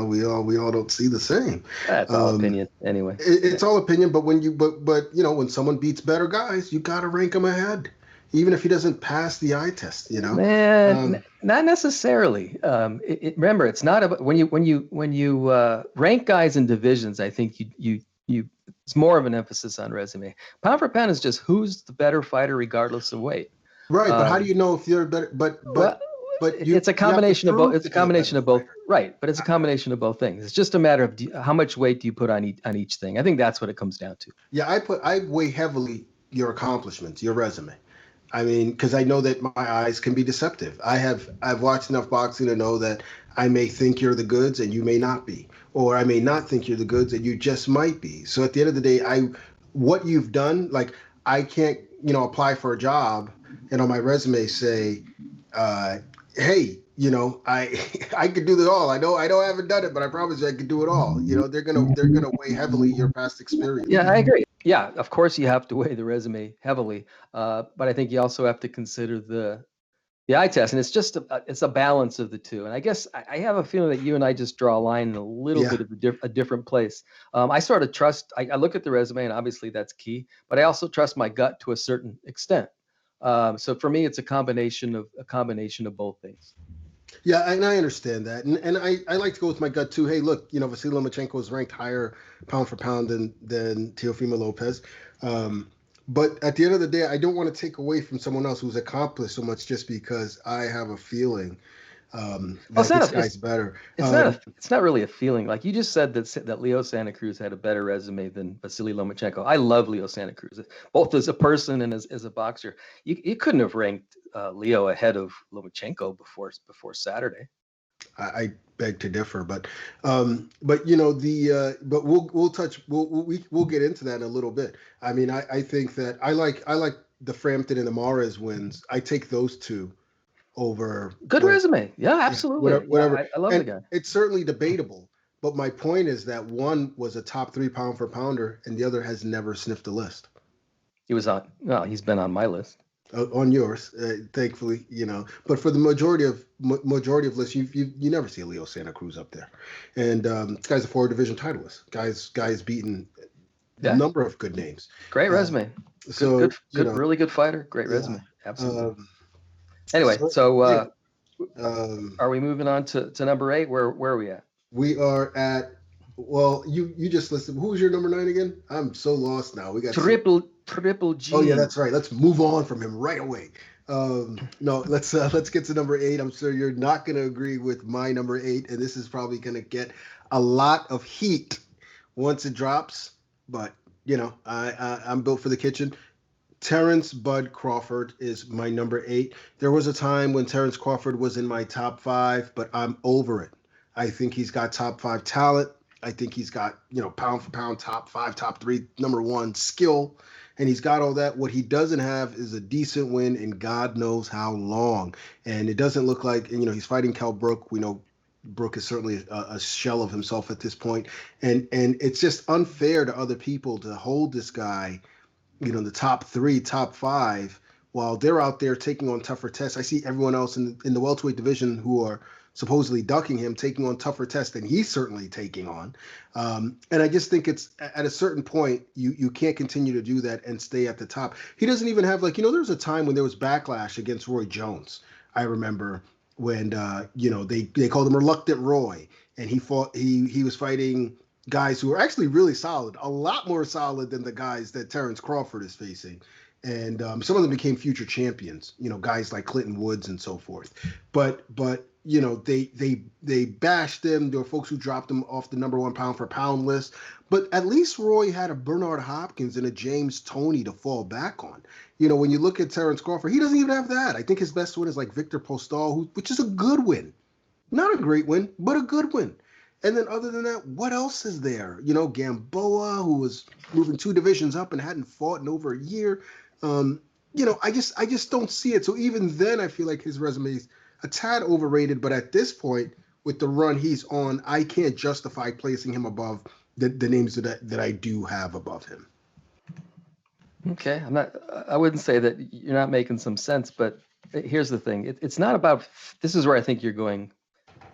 We all don't see the same. That's all opinion, anyway. It's all opinion, but when someone beats better guys, you got to rank them ahead, even if he doesn't pass the eye test. Man, not necessarily. Remember, it's not about when you rank guys in divisions. I think you it's more of an emphasis on resume. Pound for pound is just who's the better fighter, regardless of weight. Right, but how do you know if you're better? But it's a combination of both. It's a combination of both. Right, but it's a combination of both things. It's just a matter of how much weight do you put on each thing. I think that's what it comes down to. Yeah, I weigh heavily your accomplishments, your resume. I mean, because I know that my eyes can be deceptive. I've watched enough boxing to know that I may think you're the goods and you may not be, or I may not think you're the goods and you just might be. So at the end of the day, what you've done, like I can't, apply for a job and on my resume say, hey, I could do it all. I know I haven't done it, but I promise you I could do it all. They're gonna weigh heavily your past experience. Yeah, I agree. Yeah, of course you have to weigh the resume heavily, but I think you also have to consider the eye test, and it's a balance of the two. And I guess I have a feeling that you and I just draw a line in a little bit of a different place. I sort of trust. I look at the resume, and obviously that's key, but I also trust my gut to a certain extent. So for me, it's a combination of both things. Yeah, and I understand that, and I like to go with my gut too. Hey, look, Vasily Lomachenko is ranked higher pound for pound than Teofimo Lopez, but at the end of the day, I don't want to take away from someone else who's accomplished so much just because I have a feeling that this guy's better. It's not really a feeling. Like you just said that Leo Santa Cruz had a better resume than Vasily Lomachenko. I love Leo Santa Cruz, both as a person and as a boxer. You couldn't have ranked Leo ahead of Lomachenko before Saturday. I beg to differ, but but we'll get into that in a little bit. I mean, I think that I like the Frampton and the Mares wins. I take those two over. Good resume. Yeah, absolutely. Whatever. Yeah, I love the guy. It's certainly debatable, but my point is that one was a top 3 pound for pounder, and the other has never sniffed a list. He's been on my list. On yours, thankfully, But for the majority of lists, you never see a Leo Santa Cruz up there, and this guy's a 4 division titleist. Guy's beaten a number of good names. Great resume. Good, really good fighter. Great resume. Absolutely. Anyway, so are we moving on to number 8? Where are we at? We are at. Well, you just listed. Who was your number 9 again? I'm so lost now. We got Triple G. Oh yeah, that's right. Let's move on from him right away. No, let's get to number 8. I'm sure you're not going to agree with my number 8, and this is probably going to get a lot of heat once it drops. But I'm built for the kitchen. Terrence Bud Crawford is my number 8. There was a time when Terrence Crawford was in my top 5, but I'm over it. I think he's got top 5 talent. I think he's got, pound for pound, top 5, top 3, number 1 skill. And he's got all that. What he doesn't have is a decent win in God knows how long. And it doesn't look like, he's fighting Cal Brook. We know Brook is certainly a shell of himself at this point. And it's just unfair to other people to hold this guy, the top 3, top 5, while they're out there taking on tougher tests. I see everyone else in the welterweight division who are supposedly ducking him, taking on tougher tests than he's certainly taking on. And I just think it's at a certain point, you can't continue to do that and stay at the top. He doesn't even have there was a time when there was backlash against Roy Jones. I remember when, they called him Reluctant Roy, and he was fighting guys who were actually really solid, a lot more solid than the guys that Terrence Crawford is facing. And some of them became future champions, guys like Clinton Woods and so forth. But they bashed him. There were folks who dropped him off the number 1 pound for pound list. But at least Roy had a Bernard Hopkins and a James Toney to fall back on. When you look at Terrence Crawford, he doesn't even have that. I think his best win is like Victor Postal, which is a good win. Not a great win, but a good win. And then other than that, what else is there? Gamboa, who was moving 2 divisions up and hadn't fought in over a year. I just don't see it. So even then, I feel like his resume is a tad overrated. But at this point, with the run he's on, I can't justify placing him above the names that I do have above him. Okay, I wouldn't say that you're not making some sense, but here's the thing. It's not about, this is where I think you're going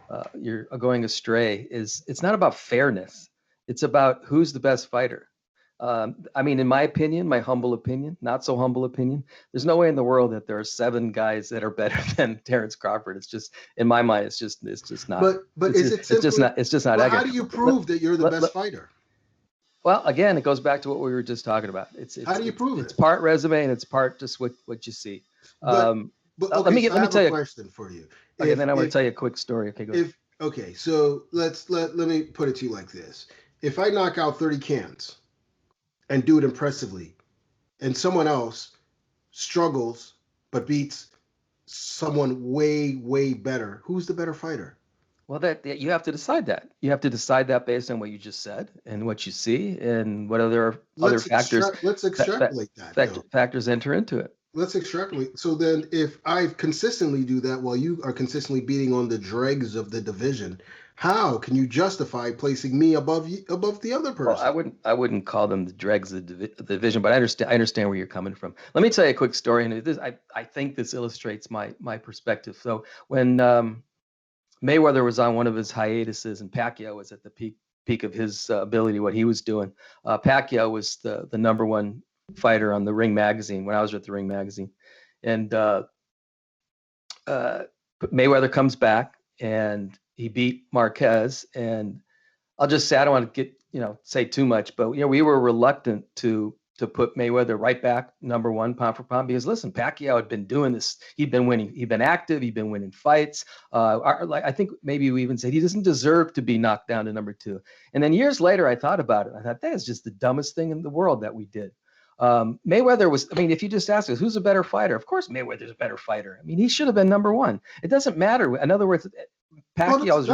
astray, it's not about fairness. It's about who's the best fighter. I mean, in my opinion, my humble opinion, not so humble opinion, there's no way in the world that there are 7 guys that are better than Terrence Crawford. It's just, in my mind, it's just not. But it's just not. Well, how do you prove that you're the best fighter? Well, again, it goes back to what we were just talking about. How do you prove it? It's part resume and it's part just what you see. But okay, let me tell you a question for you. Okay, then I want to tell you a quick story. Okay, go ahead. Okay, so let me put it to you like this: if I knock out 30 cans and do it impressively, and someone else struggles but beats someone way better, who's the better fighter? Well, that you have to decide that. You have to decide that based on what you just said and what you see and what other factors. Let's extrapolate factors enter into it. Let's extrapolate. So then, if I consistently do that while you are consistently beating on the dregs of the division, how can you justify placing me above the other person? Well, I wouldn't call them the dregs of the division, but I understand where you're coming from. Let me tell you a quick story, and I think this illustrates my perspective. So when Mayweather was on one of his hiatuses and Pacquiao was at the peak of his ability, what he was doing, Pacquiao was the number one fighter on the Ring magazine when I was with the Ring magazine, and Mayweather comes back and he beat Marquez, and I'll just say, I don't want to say too much, but we were reluctant to put Mayweather right back number one pound for pound, because listen, Pacquiao had been doing this. He'd been winning. He'd been active. He'd been winning fights. I think maybe we even said he doesn't deserve to be knocked down to number 2. And then years later, I thought about it. I thought, that is just the dumbest thing in the world that we did. Mayweather was, if you just ask us who's a better fighter, of course Mayweather's a better fighter. He should have been number 1. It doesn't matter. In other words, Pacquiao's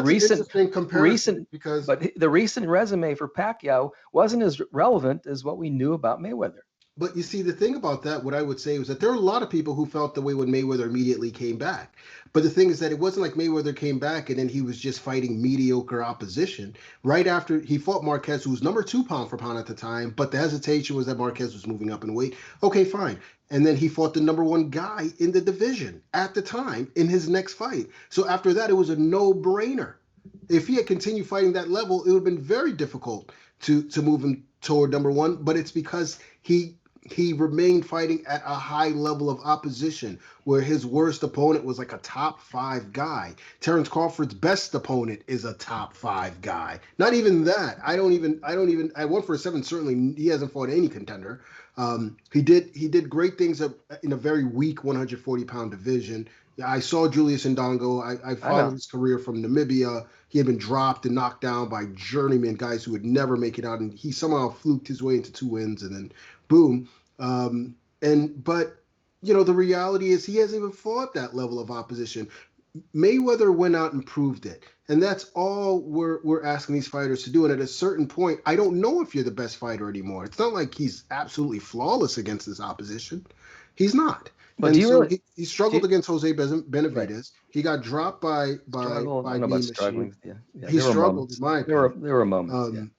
but the recent resume for Pacquiao wasn't as relevant as what we knew about Mayweather. But you see, the thing about that, what I would say was that there are a lot of people who felt the way when Mayweather immediately came back. But the thing is that it wasn't like Mayweather came back and then he was just fighting mediocre opposition. Right after he fought Marquez, who was number 2 pound for pound at the time, but the hesitation was that Marquez was moving up in weight. Okay, fine. And then he fought the number 1 guy in the division at the time in his next fight. So after that, it was a no-brainer. If he had continued fighting that level, it would have been very difficult to move him toward number 1. But it's because he remained fighting at a high level of opposition, where his worst opponent was like a top 5 guy. Terrence Crawford's best opponent is a top 5 guy. Not even that. I don't even at 147, certainly he hasn't fought any contender. He did great things in a very weak 140 pound division. I saw Julius Ndongo. I followed his career from Namibia. He had been dropped and knocked down by journeyman guys who would never make it out, and he somehow fluked his way into 2 wins, and then boom. But the reality is he hasn't even fought that level of opposition. Mayweather went out and proved it, and that's all we're asking these fighters to do. And at a certain point, I don't know if you're the best fighter anymore. It's not like he's absolutely flawless against his opposition. He's not. But he struggled against Jose Benavidez. Right. He got dropped by struggling. Yeah, he struggled. There were moments.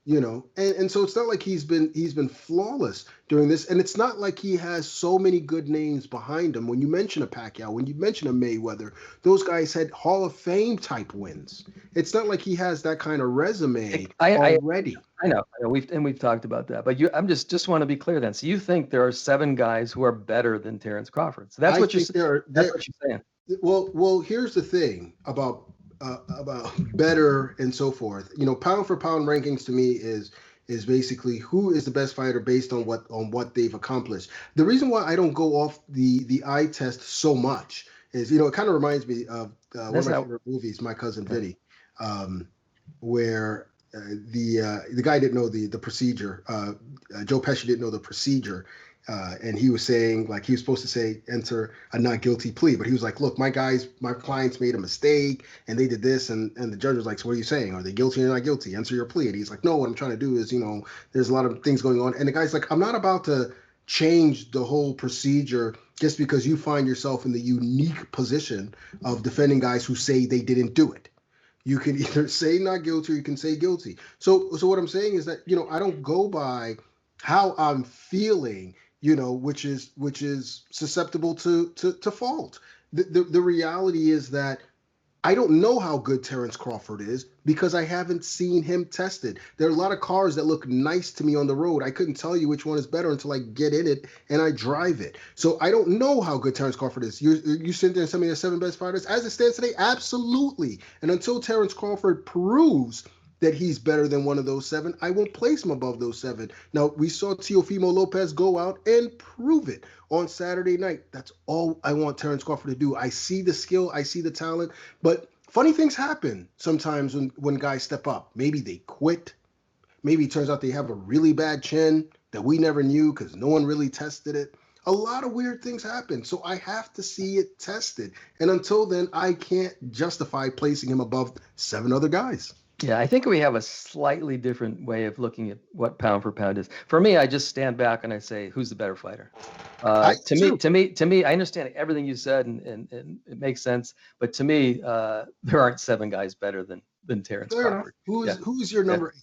And so it's not like he's been flawless during this, and it's not like he has so many good names behind him. When you mention a Pacquiao, when you mention a Mayweather, those guys had Hall of Fame type wins. It's not like he has that kind of resume already. I know. We've talked about that, but I'm just want to be clear then. So you think there are 7 guys who are better than Terrence Crawford? So that's what you're saying. Well, here's the thing about better and so forth. Pound for pound rankings to me is basically who is the best fighter based on what they've accomplished. The reason why I don't go off the eye test so much is, it kind of reminds me of one of my favorite movies, My Cousin Vinny, where the guy didn't know the procedure. Joe Pesci didn't know the procedure. And he was saying, like, he was supposed to say, enter a not guilty plea. But he was like, look, my clients made a mistake and they did this. And the judge was like, so what are you saying? Are they guilty or not guilty? Answer your plea. And he's like, no, what I'm trying to do is, there's a lot of things going on. And the guy's like, I'm not about to change the whole procedure just because you find yourself in the unique position of defending guys who say they didn't do it. You can either say not guilty or you can say guilty. So what I'm saying is that, I don't go by how I'm feeling, which is susceptible to fault. The reality is that I don't know how good Terrence Crawford is because I haven't seen him tested. There are a lot of cars that look nice to me on the road. I couldn't tell you which one is better until I get in it and I drive it. So I don't know how good Terrence Crawford is. You sit there and tell me the 7 best fighters. As it stands today, absolutely. And until Terrence Crawford proves that he's better than one of those 7, I won't place him above those 7. Now, we saw Teofimo Lopez go out and prove it on Saturday night. That's all I want Terrence Crawford to do. I see the skill, I see the talent, but funny things happen sometimes when guys step up. Maybe they quit. Maybe it turns out they have a really bad chin that we never knew because no one really tested it. A lot of weird things happen, so I have to see it tested. And until then, I can't justify placing him above 7 other guys. Yeah, I think we have a slightly different way of looking at what pound for pound is. For me, I just stand back and I say, who's the better fighter? To me, I understand everything you said and it makes sense. But to me, there aren't 7 guys better than Terrence Crawford. Who's your number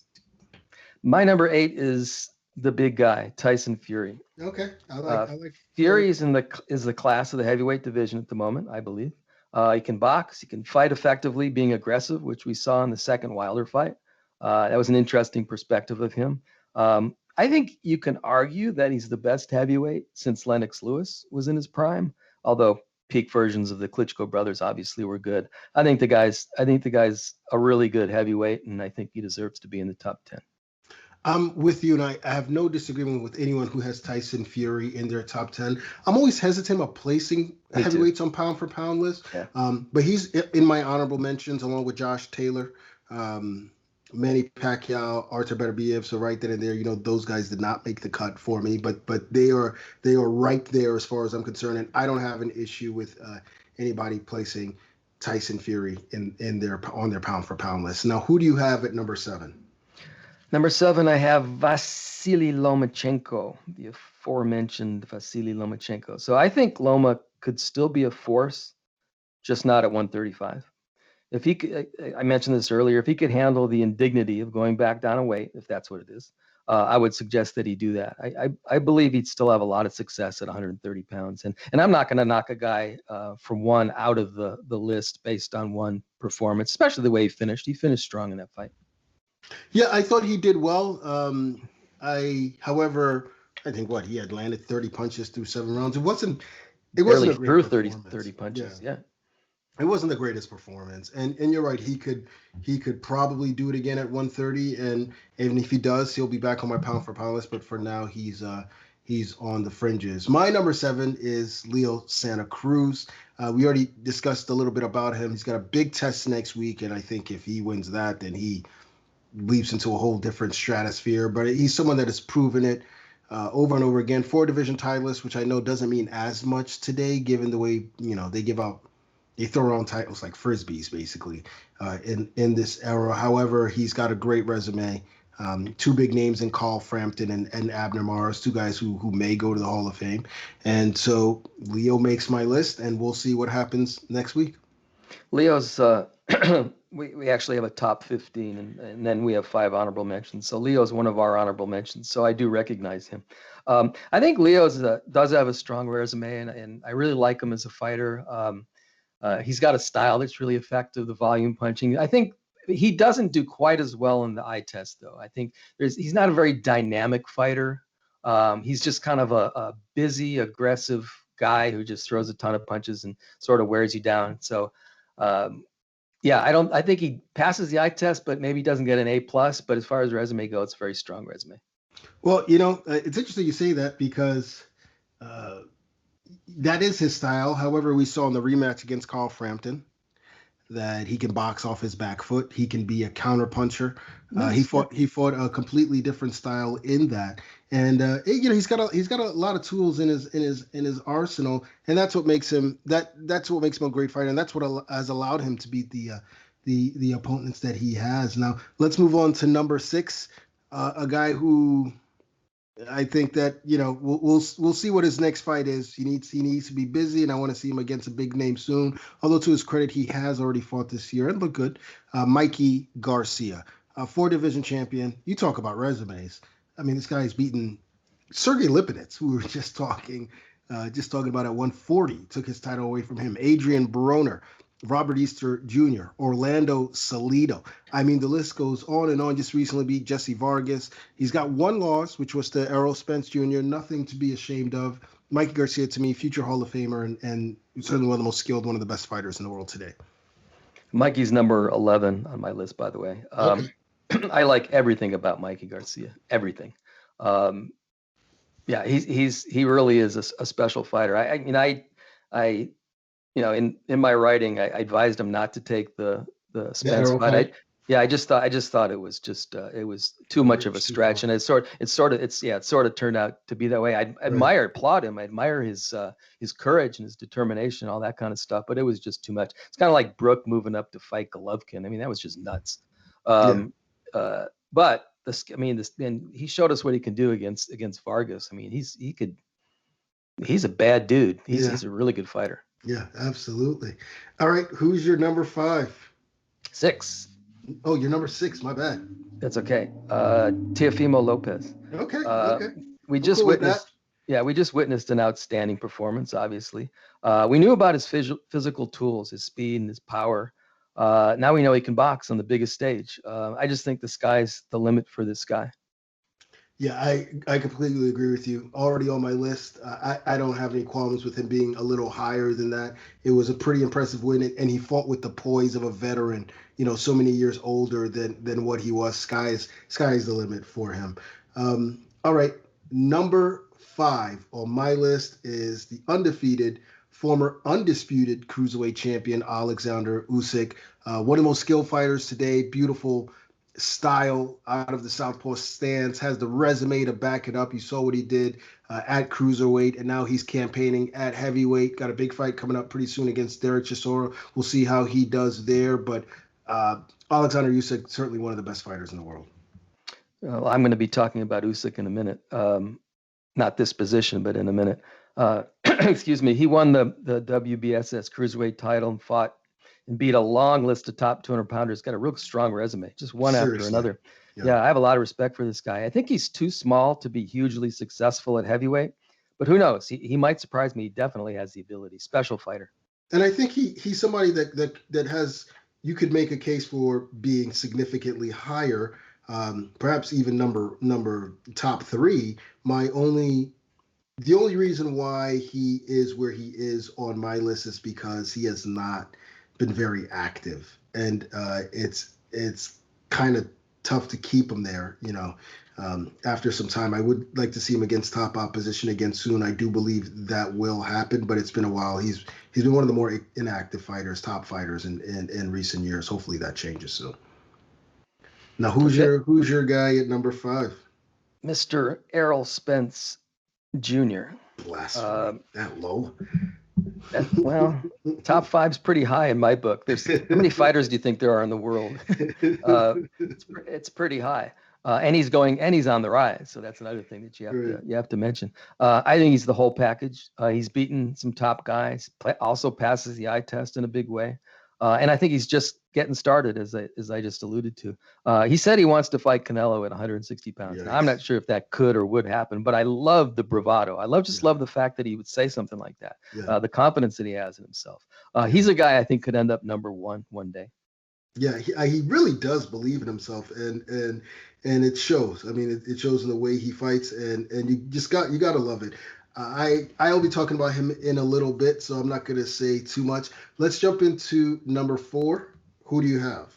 8? My number 8 is the big guy, Tyson Fury. Okay, I like Fury is the class of the heavyweight division at the moment, I believe. He can box. He can fight effectively, being aggressive, which we saw in the second Wilder fight. That was an interesting perspective of him. I think you can argue that he's the best heavyweight since Lennox Lewis was in his prime, although peak versions of the Klitschko brothers obviously were good. I think the guy's a really good heavyweight, and I think he deserves to be in the top 10. I'm with you, and I have no disagreement with anyone who has Tyson Fury in their top 10. I'm always hesitant about placing heavyweights on pound for pound list, but he's in my honorable mentions along with Josh Taylor, Manny Pacquiao, Artur Beterbiev. So right then and there, those guys did not make the cut for me, but they are right there as far as I'm concerned, and I don't have an issue with anybody placing Tyson Fury on their pound for pound list. Now, who do you have at number 7? Number 7, I have Vasily Lomachenko, the aforementioned Vasily Lomachenko. So I think Loma could still be a force, just not at 135. If he could, I mentioned this earlier, if he could handle the indignity of going back down a weight, if that's what it is, I would suggest that he do that. I believe he'd still have a lot of success at 130 pounds. And I'm not going to knock a guy from one out of the list based on one performance, especially the way he finished. He finished strong in that fight. Yeah, I thought he did well. However, I think he had landed 30 punches through 7 rounds. It wasn't a great through 30 punches. Yeah. It wasn't the greatest performance. And you're right, he could probably do it again at 130, and if he does, he'll be back on my pound for pound list, but for now he's on the fringes. My number 7 is Leo Santa Cruz. We already discussed a little bit about him. He's got a big test next week, and I think if he wins that, then he leaps into a whole different stratosphere. But he's someone that has proven it over and over again. 4 division titleists, which I know doesn't mean as much today, given the way they throw around titles like frisbees, basically, in this era. However, he's got a great resume. 2 big names in Carl Frampton and Abner Mares, 2 guys who may go to the Hall of Fame. And so Leo makes my list, and we'll see what happens next week. Leo's we actually have a top 15, and then we have 5 honorable mentions. So Leo's one of our honorable mentions. So I do recognize him. I think Leo does have a strong resume, and I really like him as a fighter. He's got a style that's really effective, the volume punching. I think he doesn't do quite as well in the eye test, though. I think he's not a very dynamic fighter. He's just kind of a busy, aggressive guy who just throws a ton of punches and sort of wears you down. So, I think he passes the eye test, but maybe doesn't get an A+. But as far as resume goes, it's a very strong resume. Well, it's interesting you say that because that is his style. However, we saw in the rematch against Carl Frampton that he can box off his back foot. He can be a counter puncher. He fought a completely different style in that, and he's got a lot of tools in his arsenal, and that's what makes him that's what makes him a great fighter, and that's what has allowed him to beat the opponents that he has. Now let's move on to number 6, a guy who I think that we'll see what his next fight is. He needs to be busy, and I want to see him against a big name soon. Although to his credit, he has already fought this year and looked good. Mikey Garcia, 4-division champion. You talk about resumes. I mean, this guy's beaten Sergey Lipinets, who we were just talking about at 140. Took his title away from him. Adrian Broner, Robert Easter Jr., Orlando Salido. I mean, the list goes on and on. Just recently beat Jesse Vargas. He's got one loss, which was to Errol Spence Jr. Nothing to be ashamed of. Mikey Garcia, to me, future Hall of Famer and certainly one of the most skilled, one of the best fighters in the world today. Mikey's number 11 on my list, by the way. Okay. I like everything about Mikey Garcia. Everything. Yeah, he really is a special fighter. In my writing, I advised him not to take the Spence fight. I just thought it was too much of a stretch, and it sort of turned out to be that way. I applaud him. I admire his courage and his determination, all that kind of stuff. But it was just too much. It's kind of like Brooke moving up to fight Golovkin. I mean, that was just nuts. But and he showed us what he can do against Vargas. I mean, he's a bad dude. He's a really good fighter. Yeah, absolutely. All right, who's your number 5? 6. Oh, you're number 6. My bad. That's okay. Teofimo Lopez. Okay. We just witnessed an outstanding performance. Obviously, we knew about his physical tools, his speed, and his power. Now we know he can box on the biggest stage. I just think the sky's the limit for this guy. Yeah, I completely agree with you. Already on my list. I don't have any qualms with him being a little higher than that. It was a pretty impressive win, and he fought with the poise of a veteran, so many years older than what he was. Sky is the limit for him. All right, number 5 on my list is the undefeated, former undisputed cruiserweight champion, Alexander Usyk. One of the most skilled fighters today. Beautiful style out of the southpaw stance, has the resume to back it up. You saw what he did at cruiserweight, and now he's campaigning at heavyweight. Got a big fight coming up pretty soon against Derek Chisora. We'll see how he does there, but Alexander Usyk, certainly one of the best fighters in the world. Well, I'm going to be talking about Usyk in a minute. Not this position, but in a minute. Excuse me. He won the WBSS cruiserweight title and fought and beat a long list of top 200-pounders. Got a real strong resume, just one after another. Yeah, I have a lot of respect for this guy. I think he's too small to be hugely successful at heavyweight, but who knows? He might surprise me. He definitely has the ability. Special fighter. And I think he's somebody that has, you could make a case for being significantly higher, perhaps even number top 3. The only reason why he is where he is on my list is because he has not been very active, and it's kind of tough to keep him there. After some time, I would like to see him against top opposition again soon. I do believe that will happen, but it's been a while. He's been one of the more inactive fighters, top fighters in recent years. Hopefully that changes soon. Now, who's your guy at number 5? Mr. Errol Spence Jr. Blasphemy. That low? Well, top 5's pretty high in my book. How many fighters do you think there are in the world? It's pretty high, and he's on the rise. So that's another thing that you have to mention. I think he's the whole package. He's beaten some top guys. Also passes the eye test in a big way. And I think he's just getting started, as I just alluded to. He said he wants to fight Canelo at 160 pounds. Yes. Now, I'm not sure if that could or would happen, but I love the bravado. I love the fact that he would say something like that. Yeah. The confidence that he has in himself. He's a guy I think could end up number 1 one day. Yeah, he really does believe in himself, and it shows. I mean, it shows in the way he fights, and you gotta love it. I'll be talking about him in a little bit, so I'm not going to say too much. Let's jump into number 4. Who do you have?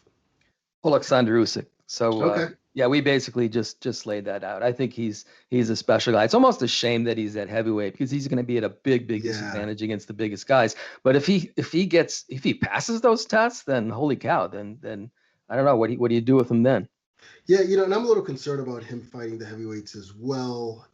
Alexander Usyk. So, okay. We basically just laid that out. I think he's a special guy. It's almost a shame that he's at heavyweight because he's going to be at a big disadvantage against the biggest guys. But if he passes those tests, then holy cow, then I don't know what do you do with him then? Yeah, and I'm a little concerned about him fighting the heavyweights as well,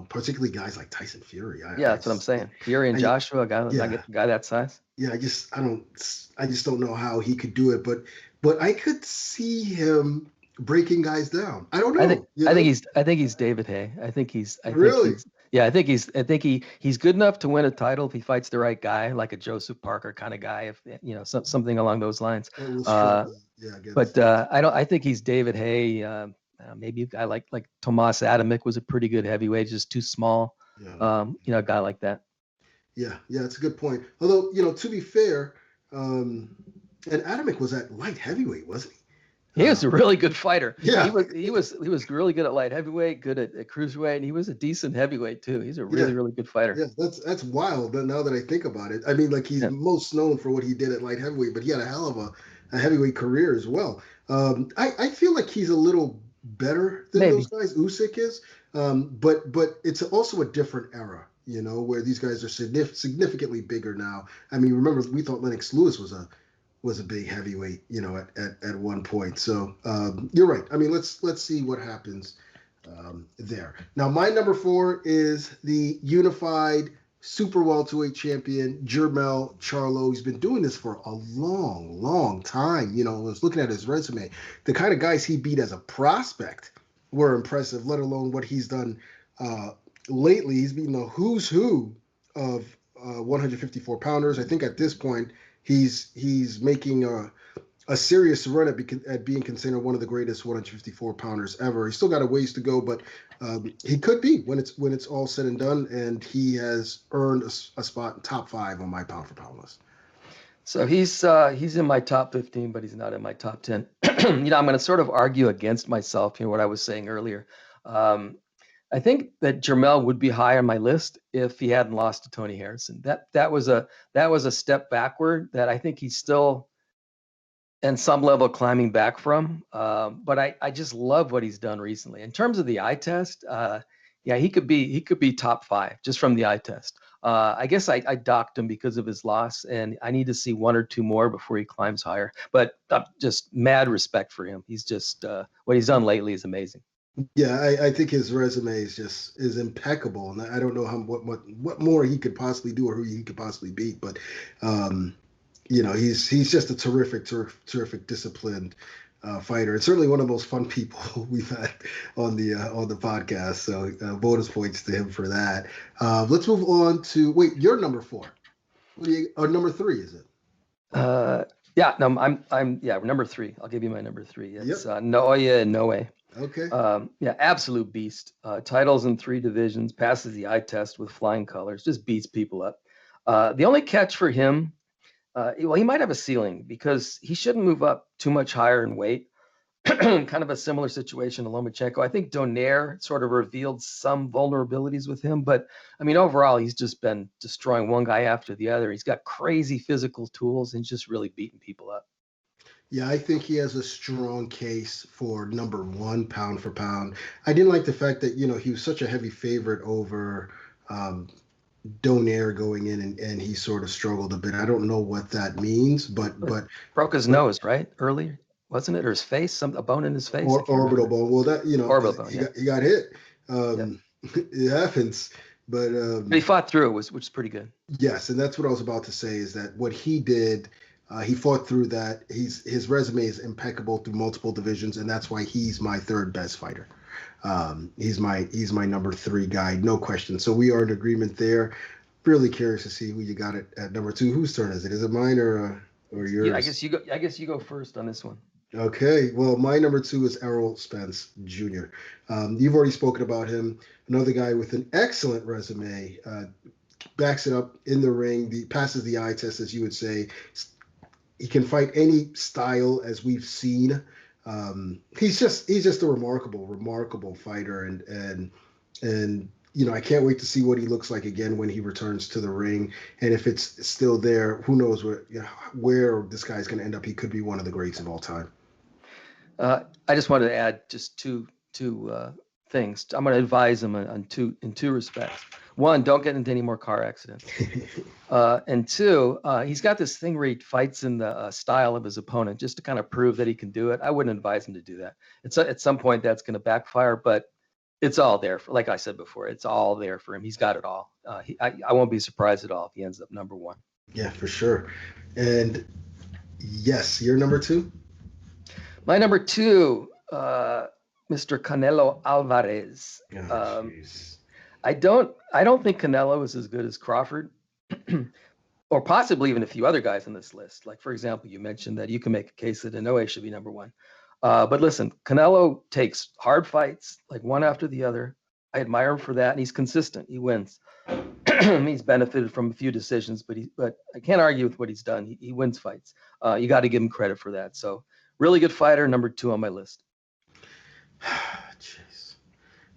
particularly guys like Tyson Fury. That's what I'm saying. Fury and Joshua, a guy that size. Yeah, I just don't know how he could do it, but I could see him breaking guys down. I don't know. I think he's David Haye. I think he's good enough to win a title if he fights the right guy, like a Joseph Parker kind of guy, if something along those lines. I think he's David Haye. Maybe a guy like Tomas Adamic was a pretty good heavyweight, just too small. Yeah. A guy like that. Yeah, it's a good point. Although, to be fair, and Adamic was at light heavyweight, wasn't he? He was a really good fighter. Yeah, he was really good at light heavyweight, good at cruiserweight, and he was a decent heavyweight too. He's a really good fighter. Yeah, that's wild. Now that I think about it, I mean, like he's most known for what he did at light heavyweight, but he had a hell of a heavyweight career as well. I feel like he's a little better than those guys. Usyk is, but it's also a different era, where these guys are significantly bigger now. I mean, remember we thought Lennox Lewis was a big heavyweight, at one point. So you're right. I mean, let's see what happens there. Now, my number 4 is the unified super welterweight champion, Jermell Charlo. He's been doing this for a long, long time. I was looking at his resume. The kind of guys he beat as a prospect were impressive, let alone what he's done lately. He's beaten the who's who of 154 pounders. I think at this point, he's making a serious run at being considered one of the greatest 154 pounders ever. He's still got a ways to go, but he could be when it's all said and done. And he has earned a spot in top 5 on my pound for pound list. So he's in my top 15, but he's not in my top 10. I'm going to sort of argue against myself. What I was saying earlier. I think that Jermell would be high on my list if he hadn't lost to Tony Harrison. That was a step backward that I think he's still, in some level, climbing back from. But I just love what he's done recently. In terms of the eye test, he could be top 5 just from the eye test. I guess I docked him because of his loss, and I need to see 1 or 2 more before he climbs higher. But just mad respect for him. He's just what he's done lately is amazing. Yeah, I think his resume is impeccable, and I don't know what more he could possibly do or who he could possibly beat. But he's just a terrific disciplined fighter, and certainly one of the most fun people we've had on the podcast. So bonus points to him for that. Let's move on to your number 4, or number 3 is it? I'm number 3. I'll give you my number 3. It's Naoya Inoue. Okay. Absolute beast. Titles in 3 divisions, passes the eye test with flying colors, just beats people up. The only catch for him, he might have a ceiling because he shouldn't move up too much higher in weight. Kind of a similar situation to Lomachenko. I think Donaire sort of revealed some vulnerabilities with him, but I mean, overall, he's just been destroying one guy after the other. He's got crazy physical tools and just really beating people up. Yeah, I think he has a strong case for number 1 pound for pound. I didn't like the fact that, he was such a heavy favorite over Donaire going in and he sort of struggled a bit. I don't know what that means, but broke his nose, right? Earlier, wasn't it? Or his face, a bone in his face? Or orbital bone. Well, that, orbital bone, he got hit. It happens. But he fought through it, which is pretty good. Yes, and that's what I was about to say is that what he did, he fought through that. His resume is impeccable through multiple divisions, and that's why he's my 3rd best fighter. He's my number 3 guy, no question. So we are in agreement there. Really curious to see who you got at number 2. Whose turn is it? Is it mine or yours? Yeah, I guess you go first on this one. Okay. Well, my number 2 is Errol Spence Jr. You've already spoken about him. Another guy with an excellent resume. Backs it up in the ring. Passes the eye test, as you would say. He can fight any style, as we've seen. He's just a remarkable fighter, and I can't wait to see what he looks like again when he returns to the ring. And if it's still there, who knows where this guy's going to end up? He could be one of the greats of all time. I just wanted to add just two things. I'm going to advise him in two respects. 1, don't get into any more car accidents. And 2, he's got this thing where he fights in the style of his opponent just to kind of prove that he can do it. I wouldn't advise him to do that. At some point that's going to backfire, but it's all there. Like I said before, it's all there for him. He's got it all. I won't be surprised at all if he ends up number 1. Yeah, for sure. And yes, you're number 2? My number 2, Mr. Canelo Alvarez. Oh, I don't think Canelo is as good as Crawford, or possibly even a few other guys on this list. Like, for example, you mentioned that you can make a case that Inoue should be number one. But listen, Canelo takes hard fights, like one after the other. I admire him for that, and he's consistent. He wins. He's benefited from a few decisions, but I can't argue with what he's done. He wins fights. You got to give him credit for that. So, really good fighter, number 2 on my list. Jeez.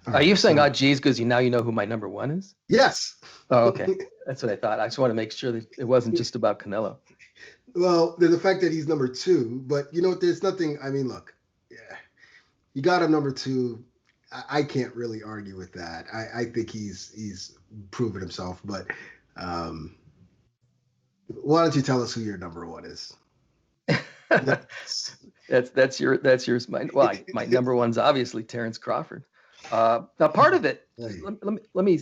Are you saying, oh, geez, because now you know who my number 1 is? Yes. Oh, okay. That's what I thought. I just want to make sure that it wasn't just about Canelo. Well, there's the fact that he's number 2, but you know what? There's nothing. I mean, look, yeah, you got him number 2. I can't really argue with that. I think he's proven himself. But why don't you tell us who your number 1 is? That's yours. My number 1's obviously Terrence Crawford. Now, part of it, let me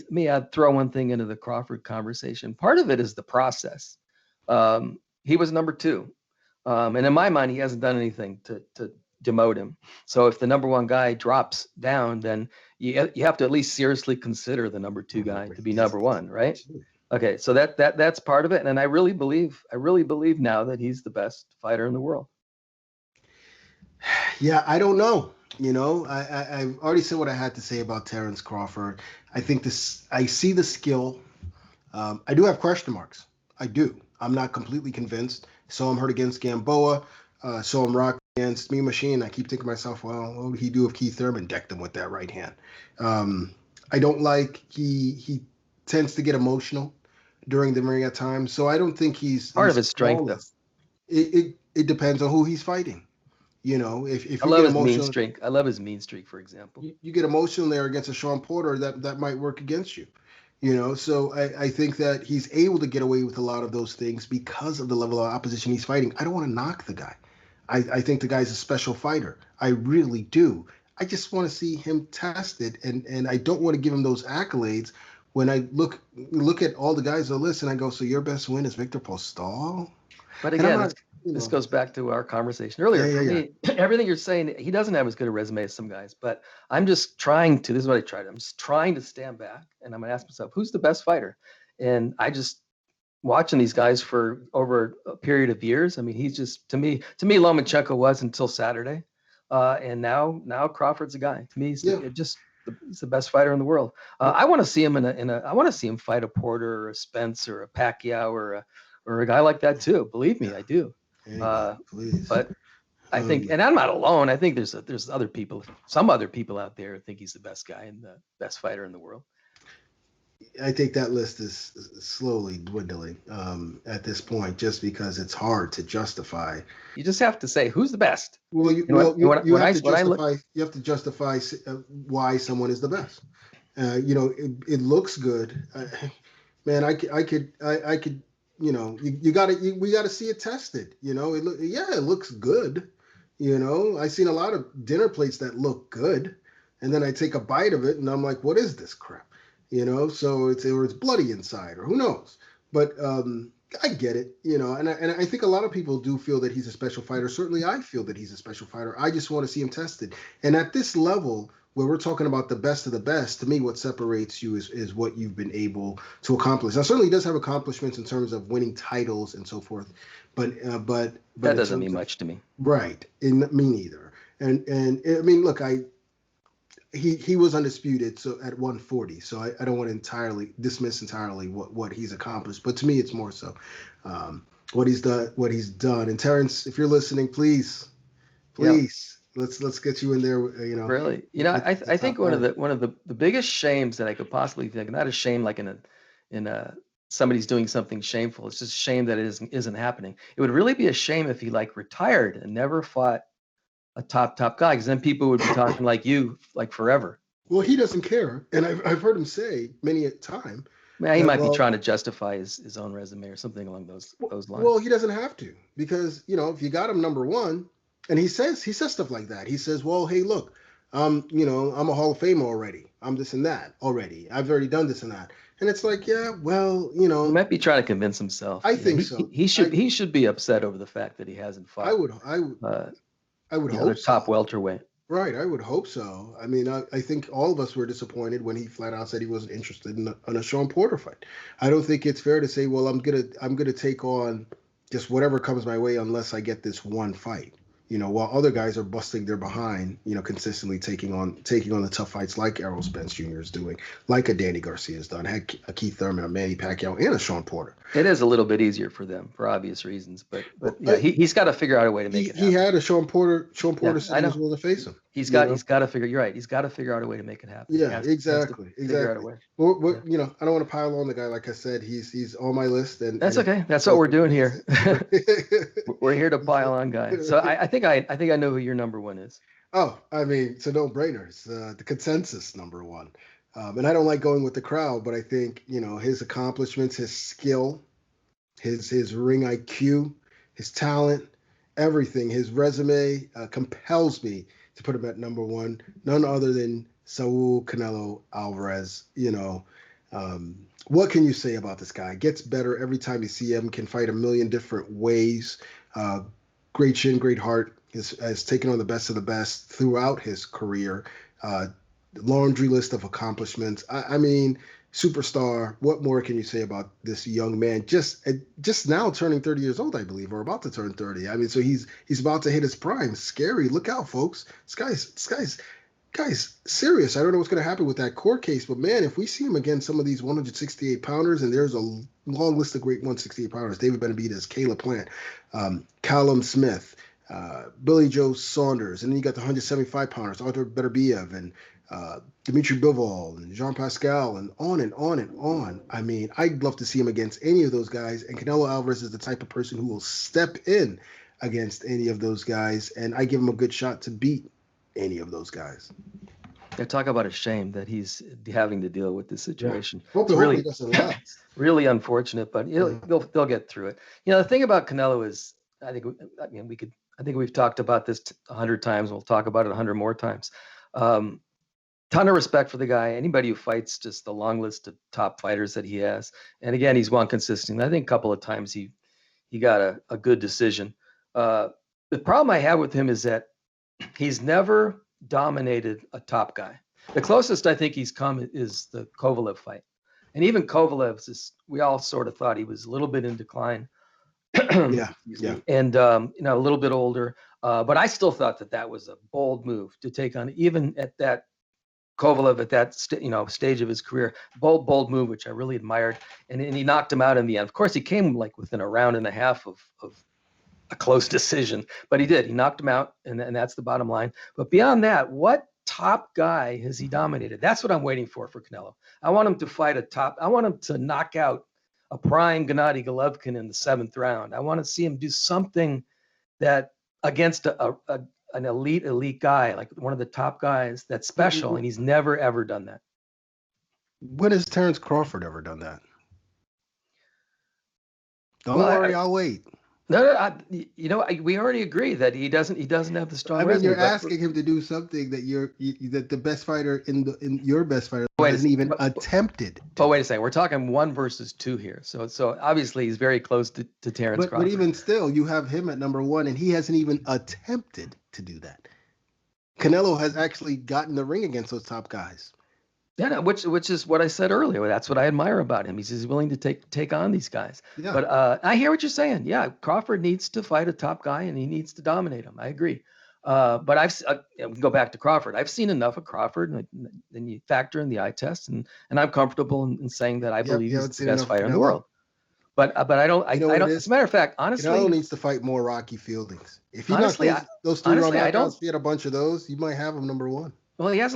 throw one thing into the Crawford conversation. Part of it is the process. He was number 2, and in my mind, he hasn't done anything to demote him. So if the number 1 guy drops down, then you have to at least seriously consider the number 2 guy to be number 1, right? Okay, so that's part of it, and I really believe now that he's the best fighter in the world. Yeah, I don't know. You know, I've already said what I had to say about Terrence Crawford. I see the skill. I do have question marks. I do. I'm not completely convinced. Saw him hurt against Gamboa. Saw him rock against Me Machine. I keep thinking to myself, well, what would he do if Keith Thurman decked him with that right hand? I don't like he tends to get emotional during the ring at times. So I don't think he's part of his strength, though. It depends on who he's fighting. You know, if you I love his mean streak. I love his mean streak, for example. You get emotional there against a Sean Porter, that might work against you. You know, so I think that he's able to get away with a lot of those things because of the level of opposition he's fighting. I don't want to knock the guy. I think the guy's a special fighter. I really do. I just want to see him tested, and I don't want to give him those accolades when I look at all the guys on the list and I go, so your best win is Victor Postol? But again, this goes back to our conversation earlier. Me, everything you're saying, he doesn't have as good a resume as some guys, but I'm just trying to, this is what I tried. I'm just trying to stand back and I'm going to ask myself, who's the best fighter? And I just watching these guys for over a period of years. I mean, he's just, to me, Lomachenko was until Saturday. And now Crawford's a guy. To me, he's the best fighter in the world. I want to see him I want to see him fight a Porter or a Spence or a Pacquiao or a guy like that too. Believe me, I do. But I think, and I'm not alone. I think there's other people, some other people out there who think he's the best guy and the best fighter in the world. I think that list is slowly dwindling at this point, just because it's hard to justify. You just have to say who's the best. Well, you have to justify why someone is the best. You know, it looks good, man. I could. You know, we got to see it tested. You know, it looks good. You know, I've seen a lot of dinner plates that look good, and then I take a bite of it, and I'm like, what is this crap? You know, so it's bloody inside, or who knows? But I get it. You know, and I think a lot of people do feel that he's a special fighter. Certainly, I feel that he's a special fighter. I just want to see him tested. And at this level, where we're talking about the best of the best, to me, what separates you is what you've been able to accomplish. Now, certainly he does have accomplishments in terms of winning titles and so forth, but that doesn't mean much to me. Right. Me neither. And I mean, look, he was undisputed so at 140, so I don't want to dismiss entirely what he's accomplished, but to me, it's more so what he's done. And Terrence, if you're listening, please. Yeah. Let's get you in there. You know, really. You know, I think one of the biggest shames that I could possibly think, not a shame like in somebody's doing something shameful. It's just a shame that it isn't happening. It would really be a shame if he retired and never fought a top guy, because then people would be talking like you, like forever. Well, he doesn't care, and I've heard him say many a time. Man, he might be trying to justify his own resume or something along those lines. Well, he doesn't have to, because you know, if you got him number 1. And he says stuff like that. He says, well, hey, look, you know, I'm a Hall of Famer already. I'm this and that already. I've already done this and that. And it's like, yeah, well, you know. He might be trying to convince himself. I think so. He should be upset over the fact that he hasn't fought. I would hope top welterweight. Right, I would hope so. I mean, I think all of us were disappointed when he flat out said he wasn't interested in a Sean Porter fight. I don't think it's fair to say, well, I'm gonna take on just whatever comes my way unless I get this one fight. While other guys are busting their behind, consistently taking on the tough fights like Errol Spence Jr. is doing, like a Danny Garcia has done, had a Keith Thurman, a Manny Pacquiao, and a Sean Porter. It is a little bit easier for them for obvious reasons, but yeah, he's got to figure out a way to make it happen. He had a Sean Porter said I he know. was willing to face him. He's got to figure. You're right. He's got to figure out a way to make it happen. Yeah, exactly. Figure out a way. Well, I don't want to pile on the guy. Like I said, he's on my list, and that's okay. That's what we're doing here. We're here to pile on guys. So I think I know who your number one is. Oh, I mean, it's a no-brainer. It's the consensus number one. And I don't like going with the crowd, but I think his accomplishments, his skill, his ring IQ, his talent, everything, his resume compels me to put him at number one. None other than Saul Canelo Alvarez. What can you say about this guy? Gets better every time you see him. Can fight a million different ways. Great chin, great heart. Has taken on the best of the best throughout his career. Laundry list of accomplishments. I mean, superstar. What more can you say about this young man? Just now turning 30 years old, I believe, or about to turn 30. I mean, so he's about to hit his prime. Scary. Look out, folks. This guy's serious. I don't know what's going to happen with that court case, but man, if we see him against some of these 168 pounders, and there's a long list of great 168 pounders: David Benavidez, Caleb Plant, Callum Smith, Billy Joe Saunders, and then you got the 175 pounders: Arthur Beterbiev and Dimitri Bivol and Jean Pascal, and on and on and on. I mean, I'd love to see him against any of those guys, and Canelo Alvarez is the type of person who will step in against any of those guys, and I give him a good shot to beat any of those guys. They talk about a shame that he's having to deal with this situation. Yeah. Hopefully doesn't last. Really unfortunate, but they'll get through it. The thing about Canelo is, I think we've talked about this 100 times. We'll talk about it 100 more times. Ton of respect for the guy. Anybody who fights, just the long list of top fighters that he has. And again, he's won consistently. I think a couple of times he got a good decision. The problem I have with him is that he's never dominated a top guy. The closest I think he's come is the Kovalev fight. And even Kovalev's, we all sort of thought he was a little bit in decline. Yeah. And, a little bit older. But I still thought that was a bold move to take on, even at that Kovalev at that stage of his career. Bold move, which I really admired. And he knocked him out in the end. Of course, he came like within a round and a half of a close decision, but he did. He knocked him out, and that's the bottom line. But beyond that, what top guy has he dominated? That's what I'm waiting for Canelo. I want him to fight I want him to knock out a prime Gennady Golovkin in the 7th round. I want to see him do something that against an elite guy, like one of the top guys, that's special, and he's never, ever done that. When has Terrence Crawford ever done that? Don't worry, I'll wait. No, we already agree that he doesn't have the strong. I mean, you're asking him to do something that that the best fighter in your best fighter hasn't even attempted. But wait a second, we're talking 1 versus 2 here. So obviously he's very close to Terrence Crawford. But even still, you have him at number 1, and he hasn't even attempted to do that. Canelo has actually gotten the ring against those top guys. Yeah, no, which is what I said earlier. That's what I admire about him. He's willing to take on these guys. Yeah. But I hear what you're saying. Yeah, Crawford needs to fight a top guy, and he needs to dominate him. I agree. But we can go back to Crawford. I've seen enough of Crawford, and then you factor in the eye test, and I'm comfortable in saying that I believe he's the best fighter in the world. But I don't. I don't. As a matter of fact, honestly, Canelo needs to fight more Rocky Fieldings. If he honestly, those 3 round knockouts, if he had a bunch of those, you might have him number 1. Well, he does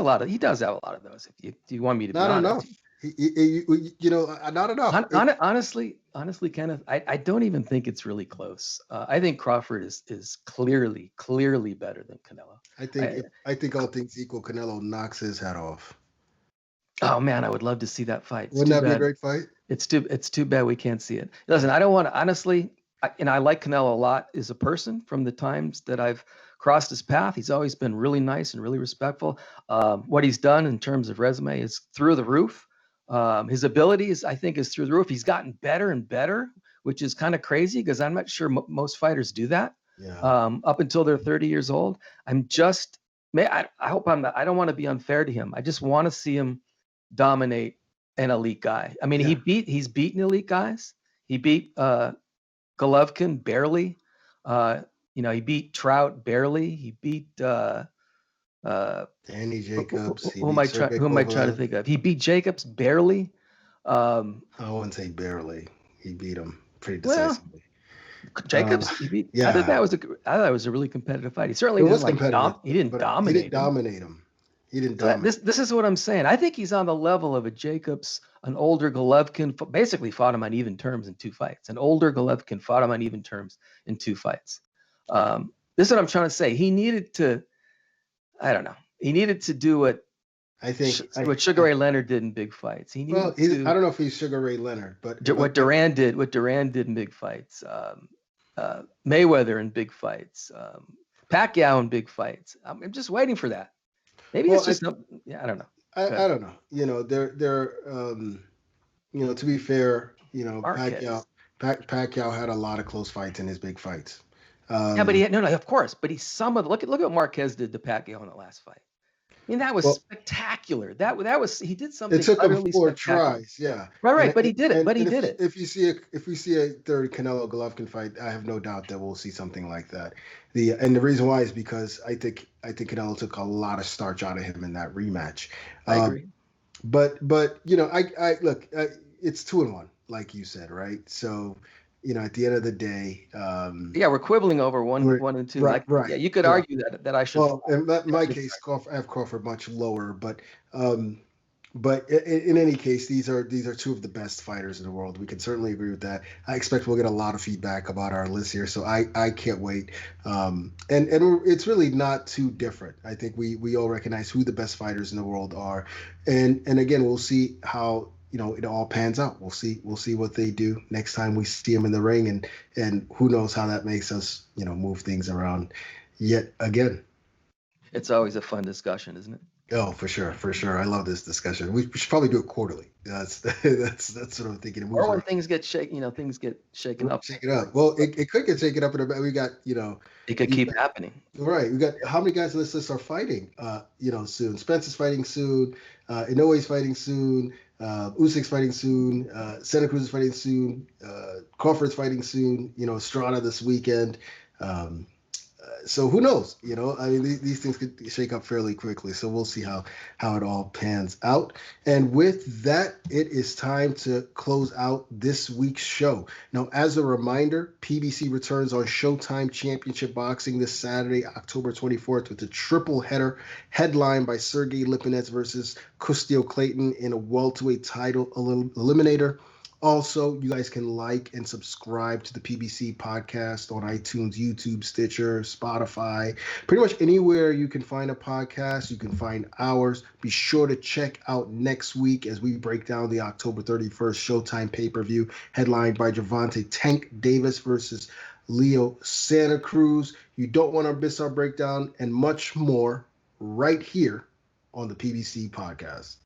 have a lot of those. If you want me to be not honest. Enough. Not enough. Honestly, Kenneth, I don't even think it's really close. I think Crawford is clearly better than Canelo. I think all things equal, Canelo knocks his head off. Oh man, I would love to see that fight. Wouldn't that be a great fight? It's too bad we can't see it. Listen, I don't want to honestly. I like Canelo a lot as a person from the times that I've crossed his path. He's always been really nice and really respectful. What he's done in terms of resume is through the roof. His abilities, I think, is through the roof. He's gotten better and better, which is kind of crazy because I'm not sure most fighters do that. Yeah. Up until they're 30 years old. I'm just I hope I don't want to be unfair to him. I just want to see him dominate an elite guy. I mean, he's beaten elite guys. He beat Golovkin barely. He beat Trout barely. He beat Danny Jacobs. Who am I trying to think of? He beat Jacobs barely. I wouldn't say barely. He beat him pretty decisively. Jacobs, he beat. Yeah. I thought it was a really competitive fight. He certainly didn't he didn't dominate. He didn't dominate him. He didn't dominate. This is what I'm saying. I think he's on the level of a Jacobs, an older Golovkin. Basically, fought him on even terms in 2 fights. An older Golovkin fought him on even terms in 2 fights. This is what I'm trying to say. He needed to. I don't know. He needed to do what I think what Sugar Ray Leonard did in big fights. I don't know if he's Sugar Ray Leonard, but what Duran did in big fights. Mayweather in big fights. Pacquiao in big fights. I'm just waiting for that. Maybe it's just I don't know. I don't know. They're to be fair, Pacquiao had a lot of close fights in his big fights. But he had, of course. But look at what Marquez did to Pacquiao in the last fight. I mean, that was spectacular. That was he did something. It took him 4 tries, yeah. Right. But he did it. If we see a third Canelo Golovkin fight, I have no doubt that we'll see something like that. The reason why is because I think Canelo took a lot of starch out of him in that rematch. I agree. But I look, it's 2-1, like you said, right? So. At the end of the day, we're quibbling over one and two. Right. Yeah, you could argue that I should. Well, in my case, I have Crawford much lower, but in any case, these are 2 of the best fighters in the world. We can certainly agree with that. I expect we'll get a lot of feedback about our list here, so I can't wait. And it's really not too different. I think we all recognize who the best fighters in the world are, and again, we'll see how. It all pans out. We'll see what they do next time we see them in the ring, and who knows how that makes us, move things around yet again. It's always a fun discussion, isn't it? Oh, for sure. I love this discussion. We should probably do it quarterly. That's what I'm thinking. Or when things get shaken, things get shaken up. Shake it up. Well, it could get shaken up we got, it could keep happening. Right. We got how many guys on this list are fighting? Soon. Spence's fighting soon. Inoue's fighting soon. Usyk's fighting soon. Santa Cruz is fighting soon. Crawford's fighting soon. Estrada this weekend. So who knows? These things could shake up fairly quickly. So we'll see how it all pans out. And with that, it is time to close out this week's show. Now, as a reminder, PBC returns on SHOWTIME Championship Boxing this Saturday, October 24th, with a triple header headlined by Sergey Lipinets versus Custio Clayton in a welterweight title eliminator. Also, you guys can like and subscribe to the PBC podcast on iTunes, YouTube, Stitcher, Spotify. Pretty much anywhere you can find a podcast, you can find ours. Be sure to check out next week as we break down the October 31st SHOWTIME pay-per-view headlined by Gervonta Tank Davis versus Leo Santa Cruz. You don't want to miss our breakdown and much more right here on the PBC podcast.